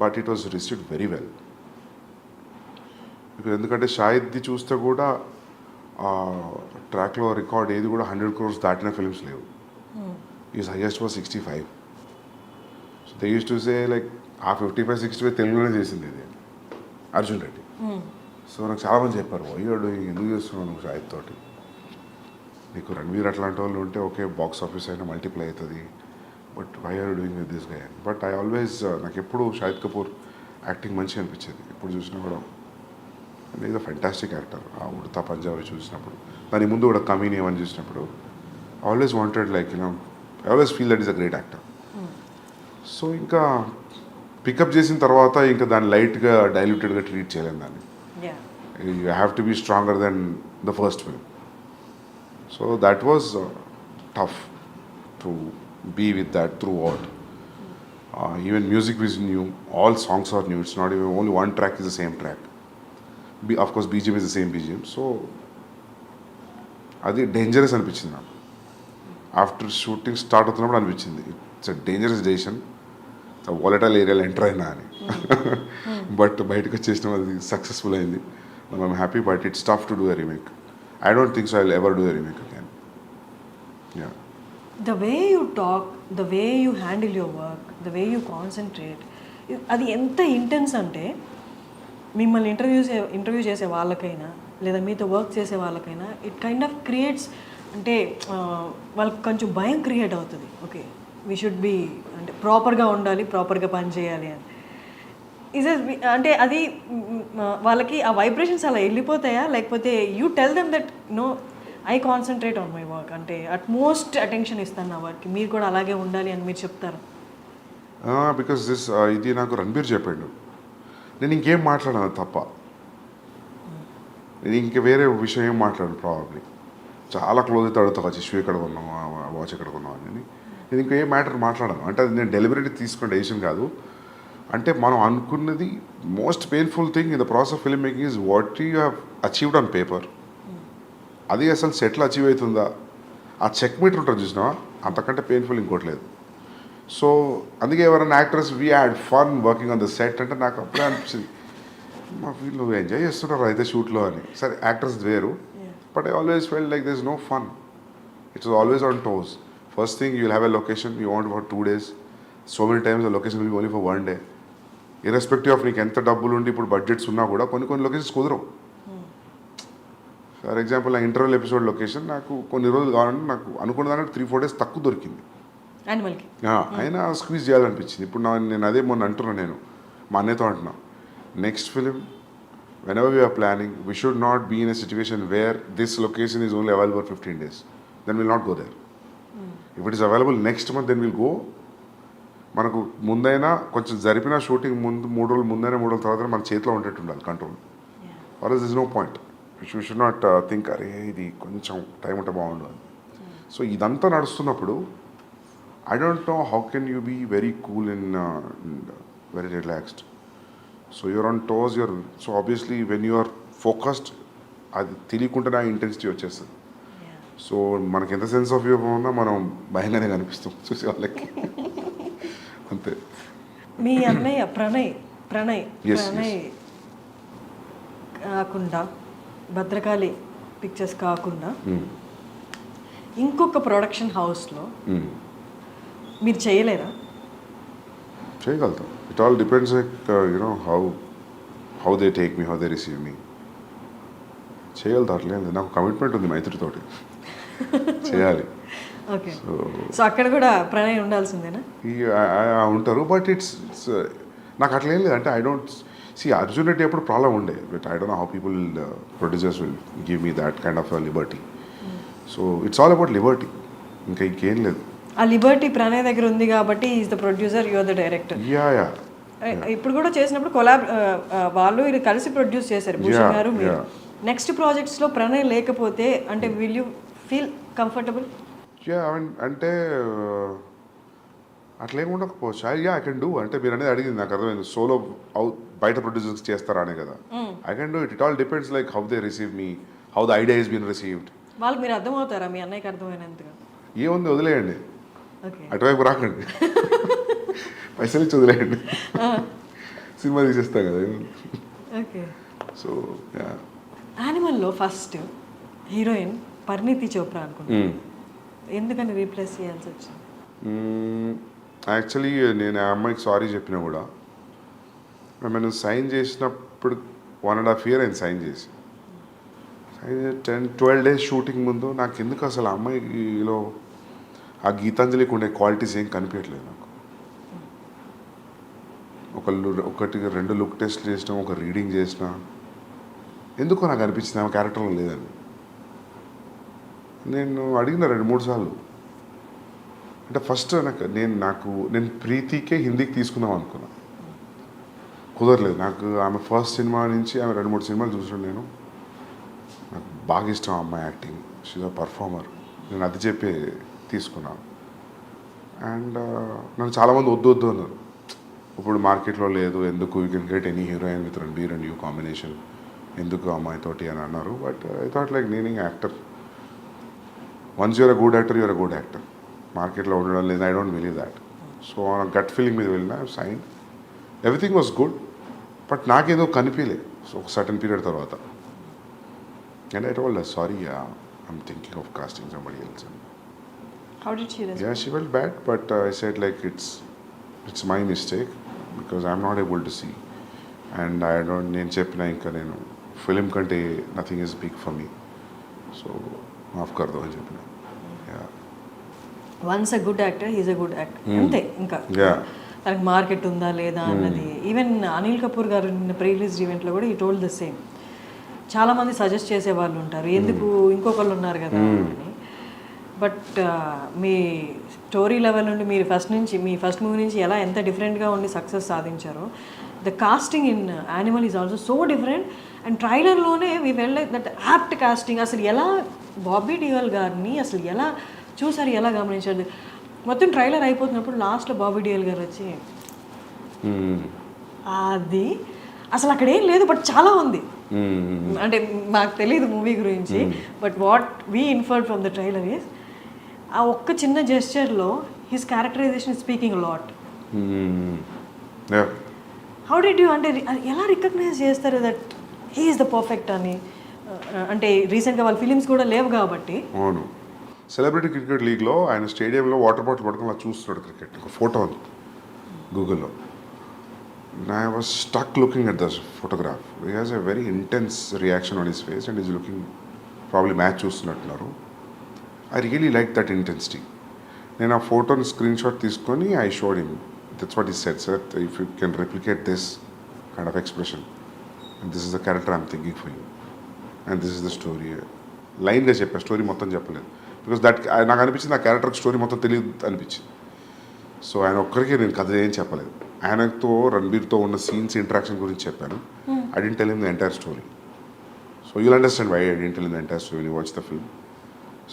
But it was received very well. ఎందుకంటే షాహిద్ది చూస్తే కూడా ట్రాక్లో record ఏది కూడా 100 crores దాటిన ఫిల్మ్స్ లేవు. Is highest was 65. So they use to say like ఆ 55-65 తెలుగులోనే చేసింది ఇది అర్జున్ రెడ్డి. సో నాకు చాలామంది చెప్పారు, అయ్యాడు ఎందుకు చేస్తున్నావు నువ్వు షాహిద్ తోటి, నీకు రణ్వీర్ అట్లాంటి వాళ్ళు ఉంటే ఓకే బాక్స్ ఆఫీస్ అయినా మల్టిప్లై అవుతుంది, but why are doing with this guy. But I always, నాకు ఎప్పుడు షాహిద్ కపూర్ యాక్టింగ్ మంచిగా అనిపించేది. ఎప్పుడు చూసినా కూడా ఈజ్ అ ఫెంటాస్టిక్ యాక్టర్. ఆ ఉడతా పంజాబీ చూసినప్పుడు, దాని ముందు కూడా కమీని అని చూసినప్పుడు always wanted like I always feel that is a great actor. So ఇంకా పికప్ చేసిన తర్వాత ఇంకా దాన్ని లైట్గా డైల్యూటెడ్గా ట్రీట్ చేయలేము దాన్ని. You have to be stronger than the first film. So that was tough to be with that throughout. Even music is new, all songs are new. It's not even only one track is the same track. Of course BGM is the same BGM. So అది dangerous అనిపించింది నాకు. After shooting start అవుతున్నప్పుడు అనిపించింది it's a dangerous decision, volatile ఏరియాలో enter అయినా అని. But బయటకు వచ్చేసిన అది సక్సెస్ఫుల్ అయింది. I'm happy. But it's tough to do a remake. I don't think so I will ever do a remake again. Yeah. The way you talk, the way you handle your work, the way you concentrate, అది ఎంత intense అంటే మిమ్మల్ని interview చేసే వాళ్ళకైనా లేదా మీతో work చేసే వాళ్ళకైనా ఇట్ కైండ్ ఆఫ్ క్రియేట్స్, అంటే వాళ్ళకి కొంచెం భయం క్రియేట్ అవుతుంది. ఓకే వీ షుడ్ బీ, అంటే ప్రాపర్గా ఉండాలి, ప్రాపర్గా పని చేయాలి అని. అంటే అది వాళ్ళకి ఆ వైబ్రేషన్స్ అలా వెళ్ళిపోతాయా, లేకపోతే you tell them that no I concentrate on my work, అంటే అట్మోస్ట్ అటెన్షన్ ఇస్తాను నా వర్క్కి, మీరు కూడా అలాగే ఉండాలి అని మీరు చెప్తారు? బికాస్ ఇది నాకు రణబీర్ చెప్పాడు. నేను ఇంకేం మాట్లాడాను తప్ప, నేను ఇంక వేరే విషయం ఏం మాట్లాడాను. ప్రాబబ్లీ చాలా క్లోజ్ అయితే అడుగుతా, వచ్చి షూ ఎక్కడ కొన్నావు, వాచ్ ఎక్కడ కొన్నావు అని. నేను ఇంకే మ్యాటర్ మాట్లాడాను. అంటే అది నేను డెలిబరేట్గా తీసుకున్న డెసిషన్ కాదు. అంటే మనం అనుకున్నది most painful thing in the process of film making is what you have achieved on paper అది అసలు సెటిల్ అచీవ్ అవుతుందా, ఆ చెక్ మీటర్ ఉంటుంది చూసినా, అంతకంటే పెయిన్ఫుల్ ఇంకోటి లేదు. సో అందుకే ఎవరైనా actors we had fun working on the set అంటే నాకు అప్పుడే అనిపించింది, మా వీళ్ళు ఎంజాయ్ చేస్తున్నారు అయితే షూట్లో అని. సరే యాక్టర్స్ వేరు, but I always felt like this no fun. It's always on toes. First thing you will have a location, you want for 2 days. So many times the location will be only for 1 day. Irrespective of నీకు ఎంత డబ్బులు ఉండి ఇప్పుడు budgets ఉన్నా కూడా కొన్ని locations కుదరవు. For example నా ఇంటర్వెల్ ఎపిసోడ్ లొకేషన్ నాకు కొన్ని రోజులు కావాలంటే నాకు అనుకున్న దానికి 3-4 days తక్కువ దొరికింది. అయినా స్క్వీజ్ చేయాలనిపించింది. ఇప్పుడు నేను అదే మొన్న అంటున్నాను, నేను మా అన్నయ్యతో అంటున్నా, next film whenever we are planning, we should not be in a situation where this location is only available for 15 days. Then we'll not go there. If it is available next month, then we'll go. మనకు ముందైనా కొంచెం జరిపిన shooting ముందు 3 రోజులు ముందైనా 3 రోజుల తర్వాత మన చేతిలో ఉండేట్టు ఉండాలి control. Or is no point. You should not think అరే ఇది కొంచెం టైం ఉంటే బాగుండు అని. సో ఇదంతా నడుస్తున్నప్పుడు I don't know how can you be very cool and very relaxed. So you're on toes, so obviously when you are focused అది తెలియకుండా ఇంటెన్సిటీ వచ్చేస్తుంది. సో మనకి ఎంత సెన్స్ ఆఫ్ హ్యూమర్ ఉన్నా మనం భయంగానే కనిపిస్తాం చూసే వాళ్ళకి. అంతే. మీ అన్నయ్య ప్రణయ్ కాకుండా భద్రకాళి పిక్చర్స్ కాకుండా ఇంకొక ప్రొడక్షన్ హౌస్లో మీరు చేయలేరా? చేయగలుగుతాం. It all depends like you know how they take me, how they receive me. చేయగలుగుతా, అట్లేదు. నాకు కమిట్మెంట్ ఉంది మైత్రితోటి, చేయాలి. ఓకే. సో అక్కడ కూడా ప్రణయ్ ఉండాల్సిందేనా? ఉంటారు, బట్ ఇట్స్ నాకు అట్లా ఏం లేదు. అంటే I don't see Arjun Reddy ఎప్పుడు ప్రాబ్లం ఉండే, but I don't know how people producers will give me that kind of liberty. So it's all about liberty, ఇంకా ఇంకేం లేదు. ఆ లిబర్టీ ప్రణయ్ దగ్గర ఉంది కాబట్టి is the producer, you are the director. Yeah. ఇప్పుడు కూడా చేసినప్పుడు వాళ్ళు ఇది కలిసి ప్రొడ్యూస్ చేశారు, భూషణ్ గారు మీరు. నెక్స్ట్ ప్రాజెక్ట్స్లో ప్రణయ్ లేకపోతే అంటే will you feel comfortable? Yeah, అంటే అట్లా ఏమి ఉండకపోవచ్చు. I can do. అంటే మీరు అనేది అడిగింది నాకు అర్థమైంది, సోలో బయట ప్రొడ్యూసర్స్ చేస్తారా అనే కదా. I can do it. It all depends like how they receive me, how the idea is been received. వాళ్ళకి మీరు అర్థమవుతారా? మీ అన్నయ్యకి అర్థమైనంతగా ఏముంది, వదిలేయండి, అటువైపు రాకండి, పైసలు ఇచ్చి వదిలేయండి, సినిమా తీసేస్తాం కదా. ఓకే. సో యానిమల్లో ఫస్ట్ హీరోయిన్ పరిణీతి చోప్రా అనుకుంటున్నాను, ఎందుకని రీప్లేస్ చేయాల్సి వచ్చింది? యాక్చువల్లీ నేను ఆ అమ్మాయికి సారీ చెప్పినా కూడా, మేము సైన్ చేసినప్పుడు 1.5 years అయింది సైన్ చేసి. 10-12 days షూటింగ్ ముందు నాకు ఎందుకు అసలు ఆ అమ్మాయిలో ఆ గీతాంజలికి ఉండే క్వాలిటీస్ ఏం కనిపించట్లేదు నాకు. 1-2 లుక్ టెస్ట్ చేసినా, ఒక రీడింగ్ చేసినా, ఎందుకో నాకు అనిపించింది ఆమె క్యారెక్టర్లో లేదని. నేను అడిగిన 2-3 సార్లు. అంటే ఫస్ట్ నేను ప్రీతికే హిందీకి తీసుకుందాం అనుకున్నా, కుదరలేదు. నాకు ఆమె ఫస్ట్ సినిమా నుంచి ఆమె 2-3 సినిమాలు చూసాను నేను. నాకు బాగా ఇష్టం ఆ అమ్మాయి యాక్టింగ్, షీజ్ అ పర్ఫార్మర్. నేను అది చెప్పి తీసుకున్నాను. అండ్ నన్ను చాలామంది వద్దు అన్నారు, ఇప్పుడు మార్కెట్లో లేదు, ఎందుకు, you can get any heroine with Ranbir and you combination, ఎందుకు అమ్మాయితోటి అని అన్నారు. బట్ ఐ థాట్ లైక్ నేను actor, once you're a good actor, you're a good actor. మార్కెట్లో ఉండడం లేదు, I don't believe that. So gut feeling మీద వెళ్ళిన sign, everything was good, but నాకేదో కనిపించలేదు. సో ఒక సర్టన్ పీరియడ్ తర్వాత, and I told her sorry, I'm thinking of casting somebody else. How did she respond? Yeah, she felt bad, but I said like it's my mistake because I'm not able to see, and I don't. నేను చెప్పిన ఇంకా నేను film కంటే nothing is big for me, so మాఫ్ కర్దో అని చెప్పిన. Once a good actor, he's a good actor, అంతే. ఇంకా తనకి మార్కెట్ ఉందా లేదా అన్నది. ఈవెన్ అనిల్ కపూర్ గారు నిన్న ప్రీ రిలీజ్ ఈవెంట్లో కూడా ఈ టోల్డ్ ద సేమ్. చాలామంది సజెస్ట్ చేసే వాళ్ళు ఉంటారు, ఎందుకు ఇంకొకళ్ళు ఉన్నారు కదా అని. బట్ మీ స్టోరీ లెవెల్ నుండి మీరు మీ ఫస్ట్ మూవీ నుంచి ఎంత డిఫరెంట్గా ఉండి సక్సెస్ సాధించారో, the casting in Animal is also so different. And ట్రైలర్లోనే we felt like that apt casting. అసలు ఎలా బాబీ డియోల్ గారిని అసలు ఎలా చూసారు, ఎలా గమనించారు? మొత్తం ట్రైలర్ అయిపోతున్నప్పుడు లాస్ట్లో బాబీ డియోల్ గారు వచ్చి అది అసలు అక్కడ ఏం లేదు, బట్ చాలా ఉంది. అంటే మాకు తెలియదు మూవీ గురించి, but what we inferred from the trailer is ఆ ఒక్క చిన్న జెస్చర్లో his characterisation speaking lot. How did you అంటే ఎలా రికగ్నైజ్ చేస్తారు that he is the perfect అని? అంటే రీసెంట్గా వాళ్ళ ఫిలిమ్స్ కూడా లేవు కాబట్టి. అవును, సెలబ్రిటీ క్రికెట్ లీగ్లో ఆయన స్టేడియంలో వాటర్ బాటిల్ పట్టుకొని అలా చూస్తున్నాడు క్రికెట్. ఒక ఫోటో ఉంది గూగుల్లో. I was stuck looking at this photograph. He has a very intense reaction on his face and he's looking probably match చూస్తున్నట్టున్నారు. I really liked that intensity. నేను ఆ ఫోటోని స్క్రీన్ షాట్ తీసుకొని I showed him. That's what he said, sir. If you can replicate this kind of expression, and this is the character I'm thinking for you, and this is the story. లైన్గా చెప్పా, story మొత్తం చెప్పలేదు. Because that నాకు అనిపించింది ఆ క్యారెక్టర్కి story మొత్తం తెలియదు అనిపించింది. సో ఆయన ఒక్కరికి నేను కథ ఏం చెప్పలేదు. ఆయనతో రణబీర్తో ఉన్న సీన్స్ ఇంటరాక్షన్ గురించి చెప్పాను. I didn't tell him the entire story. So you'll understand why I didn't tell him the entire story, watch the film.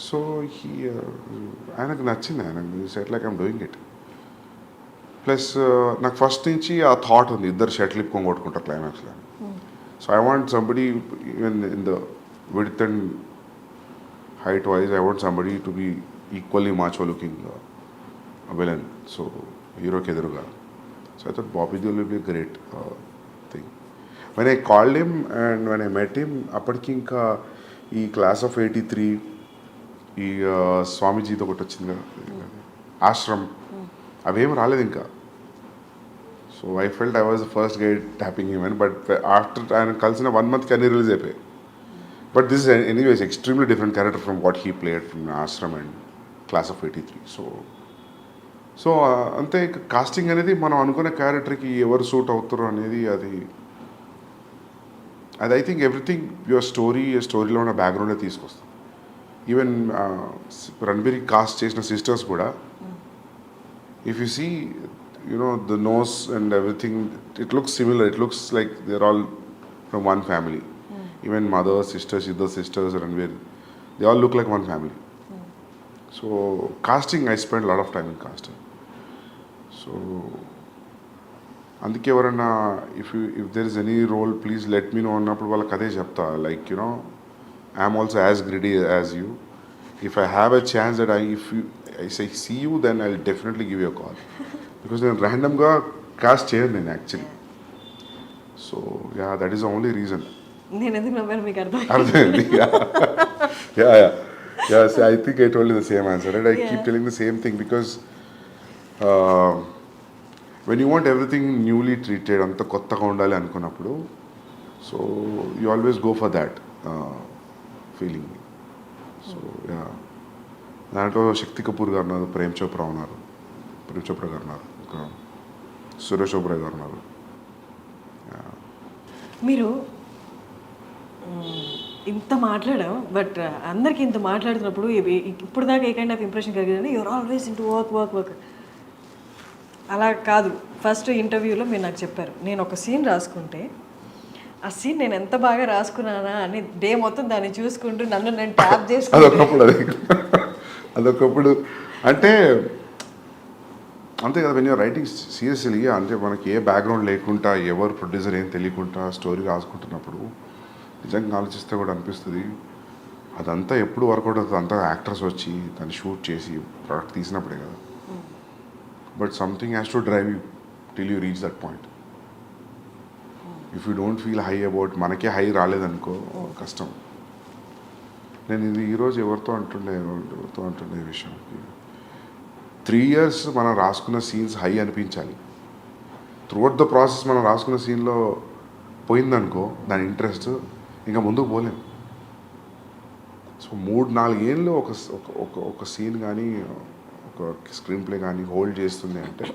So ఆయనకు నచ్చింది. ఆయనకు set like I'm doing it. Plus నాకు ఫస్ట్ నుంచి ఆ thought ఉంది, ఇద్దరు షర్ట్లు ఇప్పుకొని కొట్టుకుంటారు క్లైమాక్స్లో. So I want somebody even in the width and height wise, I want somebody to be equally macho looking villain. So hero ke eduruga. So I thought Bobby Deol will be a great thing. When I called him and when I met him, appadiki inka ee class of 83 ee Swamiji తో ఒకటి వచ్చింది కదా, ఆశ్రమ్, అవేం రాలేదు ఇంకా. So I felt I was the first guy tapping him అని. But after ఆయన కలిసిన 1 month అన్ని రిలీజ్ అయిపోయాయి. But this is anyways extremely different character from what he played from Ashram and Class of 83. So అంతే casting అనేది మనం అనుకునే క్యారెక్టర్కి ఎవరు సూట్ అవుతారు అనేది అది ఐ థింక్ ఎవ్రీథింగ్ యువర్ స్టోరీలో ఉన్న బ్యాక్గ్రౌండే తీసుకొస్తాం. ఈవెన్ రణబీర్ కాస్ట్ చేసిన సిస్టర్స్ కూడా if you see you know the nose and everything it looks similar. It looks like they are all from one family. Even mother, sisters, either sisters, Ranveer, they all look like one family. So casting, I spent a lot of time in casting. So అందుకే ఎవరన్నా if there is any role, please let me know అన్నప్పుడు వాళ్ళకి అదే చెప్తా. Like, you know, I am also as greedy as you. If I have a chance that I say see you, then I'll definitely give you a call. Because నేను randomగా cast చేయను నేను actually. So yeah, that is the only reason. నేను ఎందుకు నవ్వాను మీకు అర్థమైంది. I think I told you the same answer, right? I keep telling the same thing because when you want everything newly treated, అంత కొత్తగా ఉండాలి అనుకున్నప్పుడు, so you always go for that feeling. So దాంట్లో శక్తి కపూర్ గారు ఉన్నారు, ప్రేమ్ చోప్రా గారు ఉన్నారు, ఇంకా సురేష్ ఓబ్రాయ్ గారు ఉన్నారు. మీరు ఇంత మాట్లాడాం, బట్ అందరికీ ఇంత మాట్లాడుతున్నప్పుడు ఇప్పుడు దాకా ఏ కైండ్ ఆఫ్ ఇంప్రెషన్ కలిగిందంటే యూఆర్ ఆల్వేస్ ఇంటూ వర్క్. అలా కాదు. ఫస్ట్ ఇంటర్వ్యూలో మీరు నాకు చెప్పారు, నేను ఒక సీన్ రాసుకుంటే ఆ సీన్ నేను ఎంత బాగా రాసుకున్నానా అని డే మొత్తం దాన్ని చూసుకుంటూ నన్ను నేను ట్యాప్ చేసుకుంటూ అదొకప్పుడు అంటే అంతే కదా. వెన్ యూర్ రైటింగ్ సీరియస్లీ, అంటే మనకి ఏ బ్యాక్గ్రౌండ్ లేకుండా, ఎవరు ప్రొడ్యూసర్ ఏం తెలియకుండా స్టోరీ రాసుకుంటున్నప్పుడు నిజంగా ఆలోచిస్తే కూడా అనిపిస్తుంది అదంతా ఎప్పుడు వర్కౌట్ అవుతుంది. అంతా యాక్టర్స్ వచ్చి దాన్ని షూట్ చేసి ప్రోడక్ట్ తీసినప్పుడే కదా. But something has to drive you till you reach that point. If you don't feel high about, మనకే హై రాలేదనుకో కష్టం. నేను ఇది ఈరోజు ఎవరితో అంటుండే ఈ విషయం, 3 years మనం రాసుకున్న సీన్స్ హై అనిపించాలి. త్రూఅవుట్ ద ప్రాసెస్ మనం రాసుకున్న సీన్లో పోయిందనుకో దాని ఇంట్రెస్ట్, ఇంకా ముందుకు పోలేం. సో 3-4 ఏళ్ళు ఒక సీన్ కానీ ఒక స్క్రీన్ ప్లే కానీ హోల్డ్ చేస్తుంది అంటే,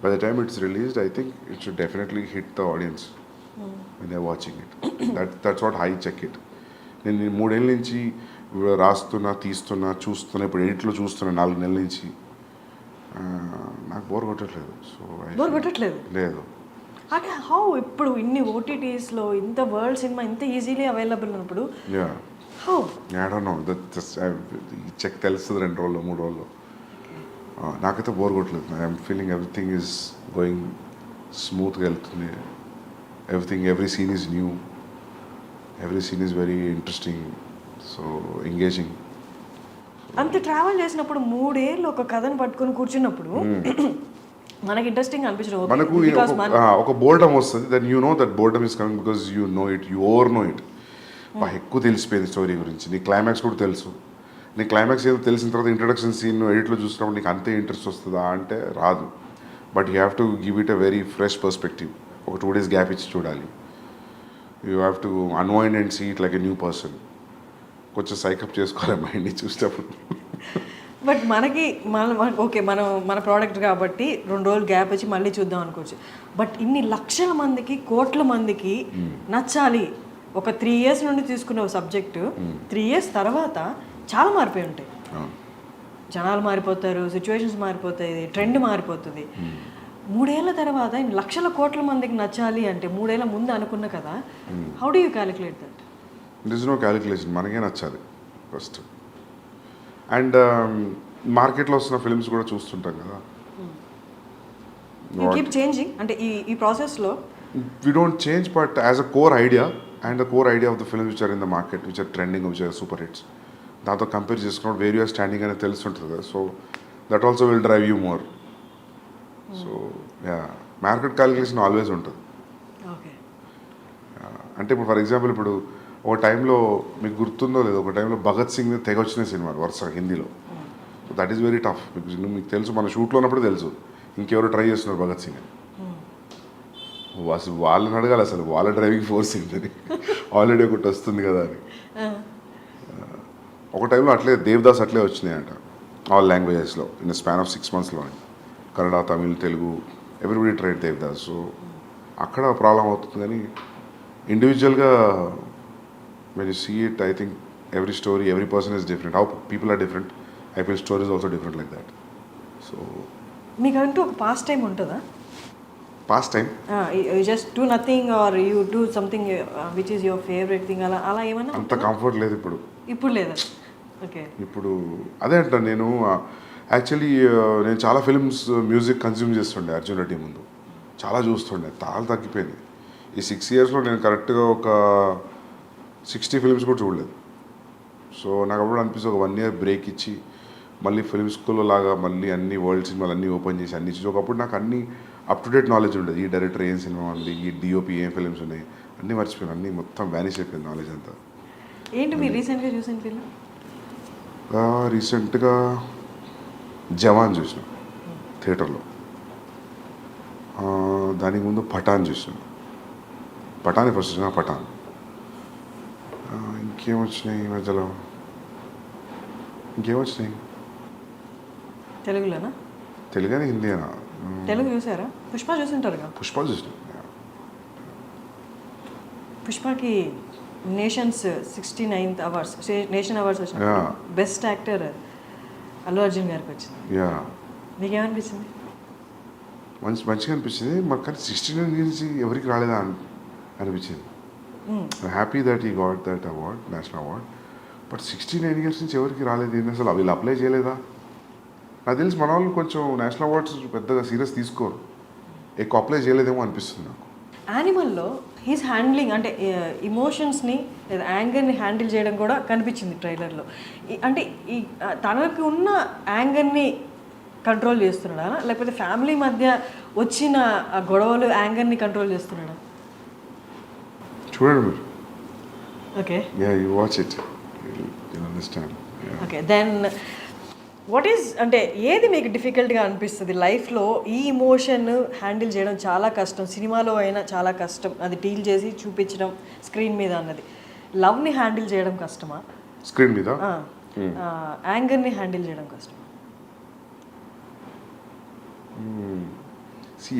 by the time it's released I think it should definitely hit the audience when they watching it. That's what I check it. నేను 3 ఏళ్ళ నుంచి రాస్తున్నా, చూస్తున్నా, ఇప్పుడు ఎడిట్లో చూస్తున్నా 4 నెలల నుంచి. నాకు బోర్ కొట్టట్లేదు. సో బోర్ కొట్టట్లేదు లేదు. అంటే హౌ ఇప్పుడు ఇన్ని ఓటీటీస్లో ఇంత వరల్డ్ సినిమా ఇంత ఈజీలీ అవైలబుల్ ఉన్నప్పుడు how? I don't know. Check తెలుస్తుంది 2 రోజుల్లో 3 రోజుల్లో. నాకైతే బోర్ కొట్టలేదు. I'm feeling everything is going స్మూత్గా వెళ్తుంది. Every scene is new. Every scene is very interesting, so engaging. అంత ట్రావెల్ చేసినప్పుడు 3 ఏళ్ళు ఒక కథను పట్టుకొని కూర్చున్నప్పుడు మనకి ఇంట్రెస్టింగ్ అనిపించడం మనకు బికాస్ ఒక బోర్డమ్ వస్తుంది, then you know that boredom is coming because you know it, you over know it. ఎక్కువ తెలిసిపోయింది స్టోరీ గురించి, నీ క్లైమాక్స్ కూడా తెలుసు. నీ క్లైమాక్స్ ఏదో తెలిసిన తర్వాత ఇంట్రడక్షన్ సీన్ ఎడిట్లో చూసినప్పుడు నీకు అంతే ఇంట్రెస్ట్ వస్తుందా అంటే రాదు. But you have to give it a very fresh perspective. ఒక 2 days గ్యాప్ ఇచ్చి చూడాలి. You have to unwind and see it like a new person. కొంచెం సైకప్ చేసుకోవాలి మైండ్ని చూసేటప్పుడు. బట్ మనకి ఓకే మన ప్రోడక్ట్ కాబట్టి 2 రోజులు గ్యాప్ వచ్చి మళ్ళీ చూద్దాం అనుకోవచ్చు. బట్ ఇన్ని లక్షల మందికి, కోట్ల మందికి నచ్చాలి. ఒక 3 years నుండి తీసుకున్న సబ్జెక్టు 3 years తర్వాత చాలా మారిపోయి ఉంటాయి. జనాలు మారిపోతారు, సిచ్యువేషన్స్ మారిపోతాయి, ట్రెండ్ మారిపోతుంది. 3 ఏళ్ల తర్వాత ఇన్ని లక్షల కోట్ల మందికి నచ్చాలి అంటే 3 ఏళ్ల ముందు అనుకున్న కదా, how do you calculate that? It is no calculation, మనకే నచ్చాలి ఫస్ట్. అండ్ మార్కెట్లో వస్తున్న ఫిల్మ్స్ కూడా చూస్తుంటాం కదా, యూ కీప్ చేంజింగ్. అంటే ఈ ప్రాసెస్లో we don't change, but as a core idea and the core idea of the films which are in the market, which are trending, which are super hits, దాంతో compare చేసుకున్నప్పుడు where you're standing అనేది తెలుస్తుంటుంది కదా, so that also will drive you more. So yeah, market calculation always ఉంటుంది. Okay, అంటే ఇప్పుడు for example ఇప్పుడు ఒక టైంలో మీకు గుర్తుందో లేదో, ఒక టైంలో భగత్ సింగ్ తెగ వచ్చిన సినిమాలు వరుస హిందీలో. So that is very tough because మీకు తెలుసు, మన షూట్లో ఉన్నప్పుడు తెలుసు ఇంకెవరు ట్రై చేస్తున్నారు భగత్ సింగ్ అని. అసలు వాళ్ళని అడగాలి అసలు వాళ్ళ డ్రైవింగ్ ఫోర్స్ ఏంటని, ఆల్రెడీ ఒకటి వస్తుంది కదా అని. ఒక టైంలో అట్లే దేవదాస్ అట్లే వచ్చినాయంట ఆల్ లాంగ్వేజెస్లో in span of 6 months Kannada, Tamil, Telugu, everybody tried Devdas. So అక్కడ ప్రాబ్లం అవుతుంది. కానీ ఇండివిజువల్గా when you see it, I think every story, every person is different. How people are different, I feel story is also different like that. So మీకంటూ ఒక past time ఉంటుందా? past time, you just do nothing or you do something which is your favourite thing, అలా ఏమన్నా అంత comfort లేదు ఇప్పుడు. ఇప్పుడు లేదా? ఓకే, ఇప్పుడు అదే అంటాను నేను. యాక్చువల్లీ నేను చాలా ఫిల్మ్స్ మ్యూజిక్ కన్జ్యూమ్ చేస్తుండే అర్జున్ రెడ్డి ముందు, చాలా చూస్తుండే, చాలా తగ్గిపోయింది. ఈ 6 yearsలో నేను కరెక్ట్గా ఒక 60 films కూడా చూడలేదు. సో నాకు అప్పుడు అనిపిస్తుంది ఒక 1 year బ్రేక్ ఇచ్చి మళ్ళీ ఫిల్మ్ స్కూల్లో లాగా మళ్ళీ అన్ని వరల్డ్ సినిమాలు అన్నీ ఓపెన్ చేసి అన్ని చూసి ఒకప్పుడు నాకు అన్ని అప్ టు డేట్ నాలెడ్జ్ ఉండేది. ఈ డైరెక్టర్ ఏం సినిమా ఉంది, ఈ డిఓపి ఏం ఫిల్మ్స్ ఉన్నాయి అన్నీ మర్చిపోయాను. అన్నీ మొత్తం వ్యానిష్ అయిపోయింది నాలెడ్జ్ అంతా. ఏంటి మీరు రీసెంట్గా చూసిన ఫిల్మ్? రీసెంట్గా జవాన్ చూసిన థియేటర్లో. దానికి ముందు పఠాన్ చూసిన. పఠాన్ ఫస్ట్ చూసిన, పఠాన్. ఇంకేమొచ్చినాయి ఈ మధ్యలో, ఇంకేమొచ్చినాయి తెలుగులోనా? తెలుగుని హిందీనా? తెలుగు చూసారా? పుష్ప చూసింటారు కదా? పుష్ప చూసిన. పుష్పకి nations 69th awards, nation awards వచ్చిన బెస్ట్ యాక్టర్ అల్లు అర్జున్ గారికి వచ్చింది. యా, మీకేమనిపించింది? మంచిగా అనిపించింది మాకు. కానీ 69 నుంచి ఎవరికి రాలేదా అనిపించింది. Happy that he got that award, national award. But 69 years నుంచి ఎవరికి రాలేదు ఏంటి అసలు? వీళ్ళు అప్లై చేయలేదా? నాకు తెలిసి మన వాళ్ళు కొంచెం నేషనల్ అవార్డ్స్ పెద్దగా సీరియస్ తీసుకోరు, ఎక్కువ అప్లై చేయలేదేమో అనిపిస్తుంది నాకు. యానిమల్లో హీస్ హ్యాండ్లింగ్ అంటే ఇమోషన్స్ని లేదా యాంగర్ని హ్యాండిల్ చేయడం కూడా కనిపించింది ట్రైలర్లో. అంటే ఈ తనకు ఉన్న యాంగర్ని కంట్రోల్ చేస్తున్నాడా, లేకపోతే ఫ్యామిలీ మధ్య వచ్చిన ఆ గొడవలు యాంగర్ని కంట్రోల్ చేస్తున్నాడా? చూడండి మీరు. Okay, yeah, you watch it, you understand. Okay, then what is అంటే ఏది మీకు డిఫికల్ట్గా అనిపిస్తుంది లైఫ్లో? ఈ ఇమోషన్ హ్యాండిల్ చేయడం చాలా కష్టం, సినిమాలో అయినా చాలా కష్టం, అది డీల్ చేసి చూపించడం స్క్రీన్ మీద అన్నది. లవ్ని హ్యాండిల్ చేయడం కష్టమా స్క్రీన్ మీద? యాంగర్ని హ్యాండిల్ చేయడం కష్టమా?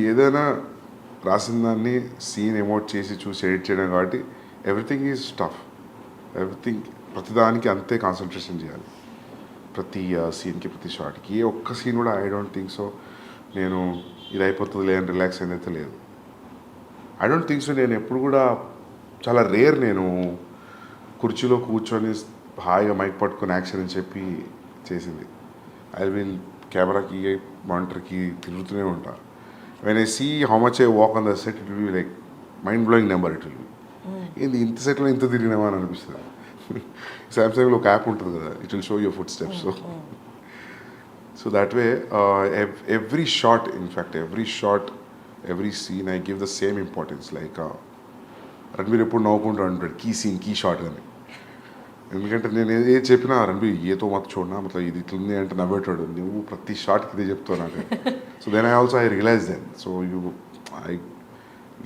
ఏదైనా రాసిన దాన్ని సీన్ ఎమోట్ చేసి చూసి ఎడిట్ చేయడం కాబట్టి ఎవ్రీథింగ్ ఈజ్ టఫ్. ఎవ్రీథింగ్ ప్రతిదానికి అంతే కాన్సన్ట్రేషన్ చేయాలి, ప్రతి సీన్కి, ప్రతి షాట్కి. ఏ ఒక్క సీన్ కూడా ఐ డోంట్ థింక్ సో నేను ఇది అయిపోతుంది లేదని రిలాక్స్ అయిందైతే లేదు. I don't think so. నేను ఎప్పుడు కూడా చాలా రేర్ నేను కుర్చీలో కూర్చొని హాయిగా మైక్ పట్టుకొని యాక్షన్ అని చెప్పి చేసింది. ఐ విల్ కెమెరాకి మానిటర్కి తిరుగుతూనే ఉంటా. When I see how much I walk on the set, it will be like mind blowing number. It will be ఏంది ఇంత సెట్లో ఇంత తిరిగినామా అని అనిపిస్తుంది. సామ్సంగ్లో ఒక యాప్ ఉంటుంది కదా, it will show your footsteps. So that way every shot, in fact every scene I give the same importance. Like Ranbir ఎప్పుడు నవ్వుకుంటూ అంటాడు కీ సీన్ కీ షాట్ అని. ఎందుకంటే నేను ఏది చెప్పినా రణబీర్ ఏతో మత చూడనా మతలబ్ ఇది ఇట్లుంది అంటే నవ్వేటాడు, నువ్వు ప్రతి షాట్కి ఇదే చెప్తావు నాకు. So then I realise then. So I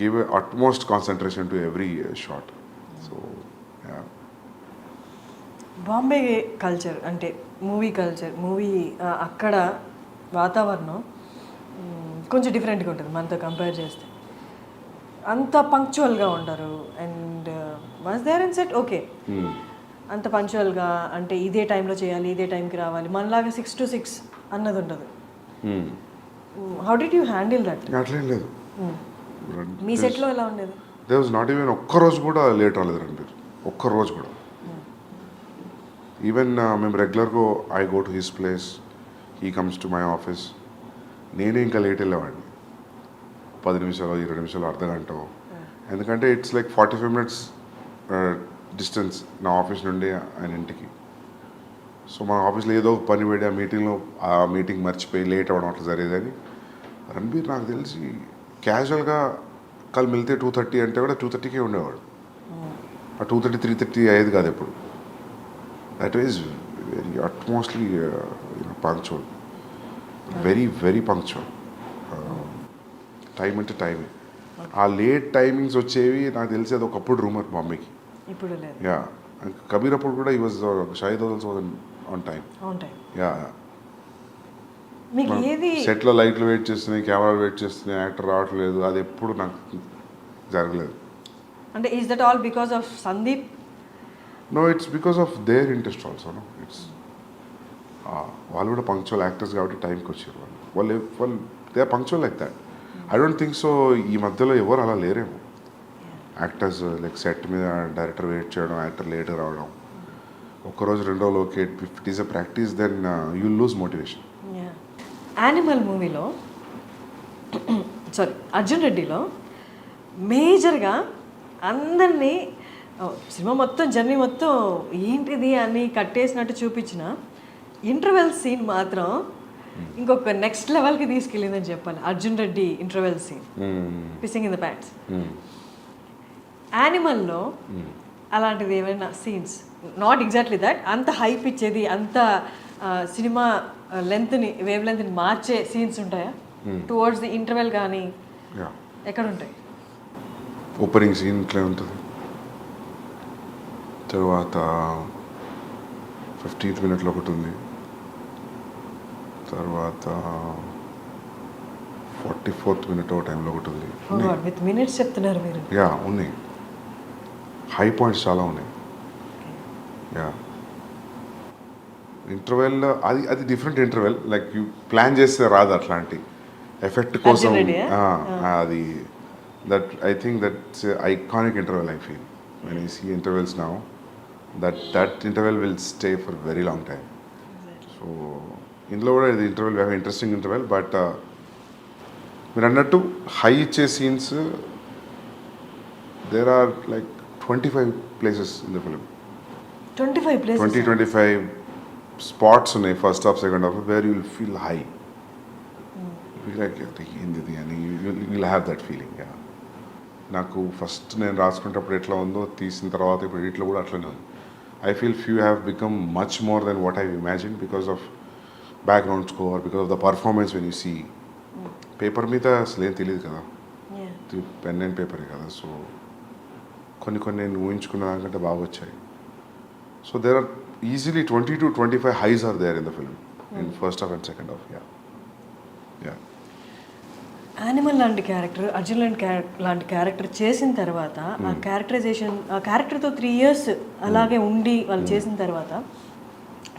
give utmost concentration to every shot. So Bombay culture అంటే మూవీ కల్చర్, అక్కడ వాతావరణం కొంచెం డిఫరెంట్గా ఉంటుంది మనతో కంపేర్ చేస్తే. అంత పంక్చువల్గా ఉంటారు. And once there in set okay, అంత పంక్చువల్గా అంటే ఇదే టైంలో చేయాలి, ఇదే టైంకి రావాలి, మనలాగా 6 to 6 అన్నది ఉండదు. How did you handle that? అట్లేం లేదు. మీ సెట్లో ఎలా ఉండేది? దే వాజ్ నాట్ ఈవెన్ ఒక్కరోజు కూడా లేట్ రాలేదు రణబీర్, ఒక్కరోజు కూడా. ఈవెన్ మేము రెగ్యులర్గా I go to his place, he comes to my office. నేనే ఇంకా లేట్ వెళ్ళేవాడిని, 10 నిమిషాలు 20 నిమిషాలు అర్ధగంట. ఎందుకంటే ఇట్స్ లైక్ 45 minutes డిస్టెన్స్ నా ఆఫీస్ నుండి ఆయన ఇంటికి. సో మా ఆఫీస్లో ఏదో ఒక పని పెట్టి ఆ మీటింగ్ మర్చిపోయి లేట్ అవ్వడం అట్లా జరిగేదని. రణబీర్ నాకు తెలిసి క్యాజువల్గా కల్ మిల్తే 2:30 అంటే కూడా 2:30కే ఉండేవాడు. ఆ 2:30 3:30 అయ్యేది కాదు ఎప్పుడు. That is very utmostly punctual, very punctual. Time అంటే టైమే. ఆ లేట్ టైమింగ్స్ వచ్చేవి నాకు తెలిసి అది ఒకప్పుడు రూమర్ బాంబేకి. ఇప్పుడు లేదు. యా, కబీర్ అప్పుడు కూడా ఈ was Shahid also on time. Yeah, మీకు ఏది సెట్లో లైట్లు వెయిట్ చేస్తున్నాయి, కెమెరాలు వెయిట్ చేస్తున్నాయి, యాక్టర్ రావట్లేదు, అది ఎప్పుడు నాకు జరగలేదు. అంటే is that all because of Sandeep? No, it's because of their interest also. No, it's వాళ్ళు కూడా పంక్చువల్ యాక్టర్స్ కాబట్టి టైంకి వచ్చారు. వాళ్ళు they are punctual like that. I don't think so ఈ మధ్యలో ఎవరు అలా లేరేమో. యాక్టర్స్ లైక్ సెట్ మీద డైరెక్టర్ వెయిట్ చేయడం, యాక్టర్ లేట్గా రావడం, ఒక్కరోజు 2 రోజులు okay, if it is a practice then you lose motivation. Animal మూవీలో అర్జున్ రెడ్డిలో మేజర్గా అందరినీ సినిమా మొత్తం జర్నీ మొత్తం ఏంటిది అని కట్టేసినట్టు చూపించిన ఇంటర్వెల్ సీన్ మాత్రం ఇంకొక నెక్స్ట్ లెవెల్కి తీసుకెళ్ళిందని చెప్పాలి. Arjun Reddy interval scene, pissing in the pants. యానిమల్లో అలాంటిది ఏమైనా సీన్స్, నాట్ ఎగ్జాక్ట్లీ దట్, అంత హైప్ ఇచ్చేది, అంత సినిమా వేవ్ లెంత్ని మార్చే సీన్స్ ఉంటాయా టువర్డ్స్ ది ఇంటర్వెల్? కానీ ఎక్కడ ఉంటాయి? ఓపెనింగ్ సీన్ ఇట్లా ఉంటుంది, తర్వాత 15th minute ఒకటి ఉంది, తర్వాత 44th minute ఒక టైంలో ఒకటి ఉంది. విత్ మినిట్స్ చెప్తున్నారు మీరు. యా, ఉన్నాయి. హై పాయింట్స్ చాలా ఉన్నాయి. యా, ఇంటర్వెల్ అది different interval. Like you plan చేస్తే రాదు అట్లాంటి ఎఫెక్ట్ కోసం. అది that I think that's iconic interval. I feel when I see intervals now that interval will stay for very long time. So ఇందులో కూడా ఇది ఇంటర్వెల్ ఇంట్రెస్టింగ్ ఇంటర్వెల్. బట్ మీరు అన్నట్టు హై ఇచ్చే scenes there are like 25 places in the film. 25 places? 25 spots ఉన్నాయి first half second half where you will feel high. Like ఏంది అని you will have that feeling. నాకు ఫస్ట్ నేను రాసుకునేటప్పుడు ఎట్లా ఉందో తీసిన తర్వాత ఇప్పుడు ఇట్లా కూడా అట్లనే ఉంది. I feel few have become much more then what I imagine because of background score, because of the performance. When you see paper మీద అసలు ఏం తెలియదు కదా, పెన్ అండ్ పేపరే కదా. సో కొన్ని నేను ఊహించుకున్న దానికంటే బాగా వచ్చాయి. So there are easily 20 to 25 highs are there in the film in first half and second half. Yeah, Animal లాంటి క్యారెక్టర్, అర్జున్ లాంటి క్యారెక్టర్ చేసిన తర్వాత ఆ క్యారెక్టరైజేషన్, ఆ క్యారెక్టర్తో 3 years అలాగే ఉండి వాళ్ళు చేసిన తర్వాత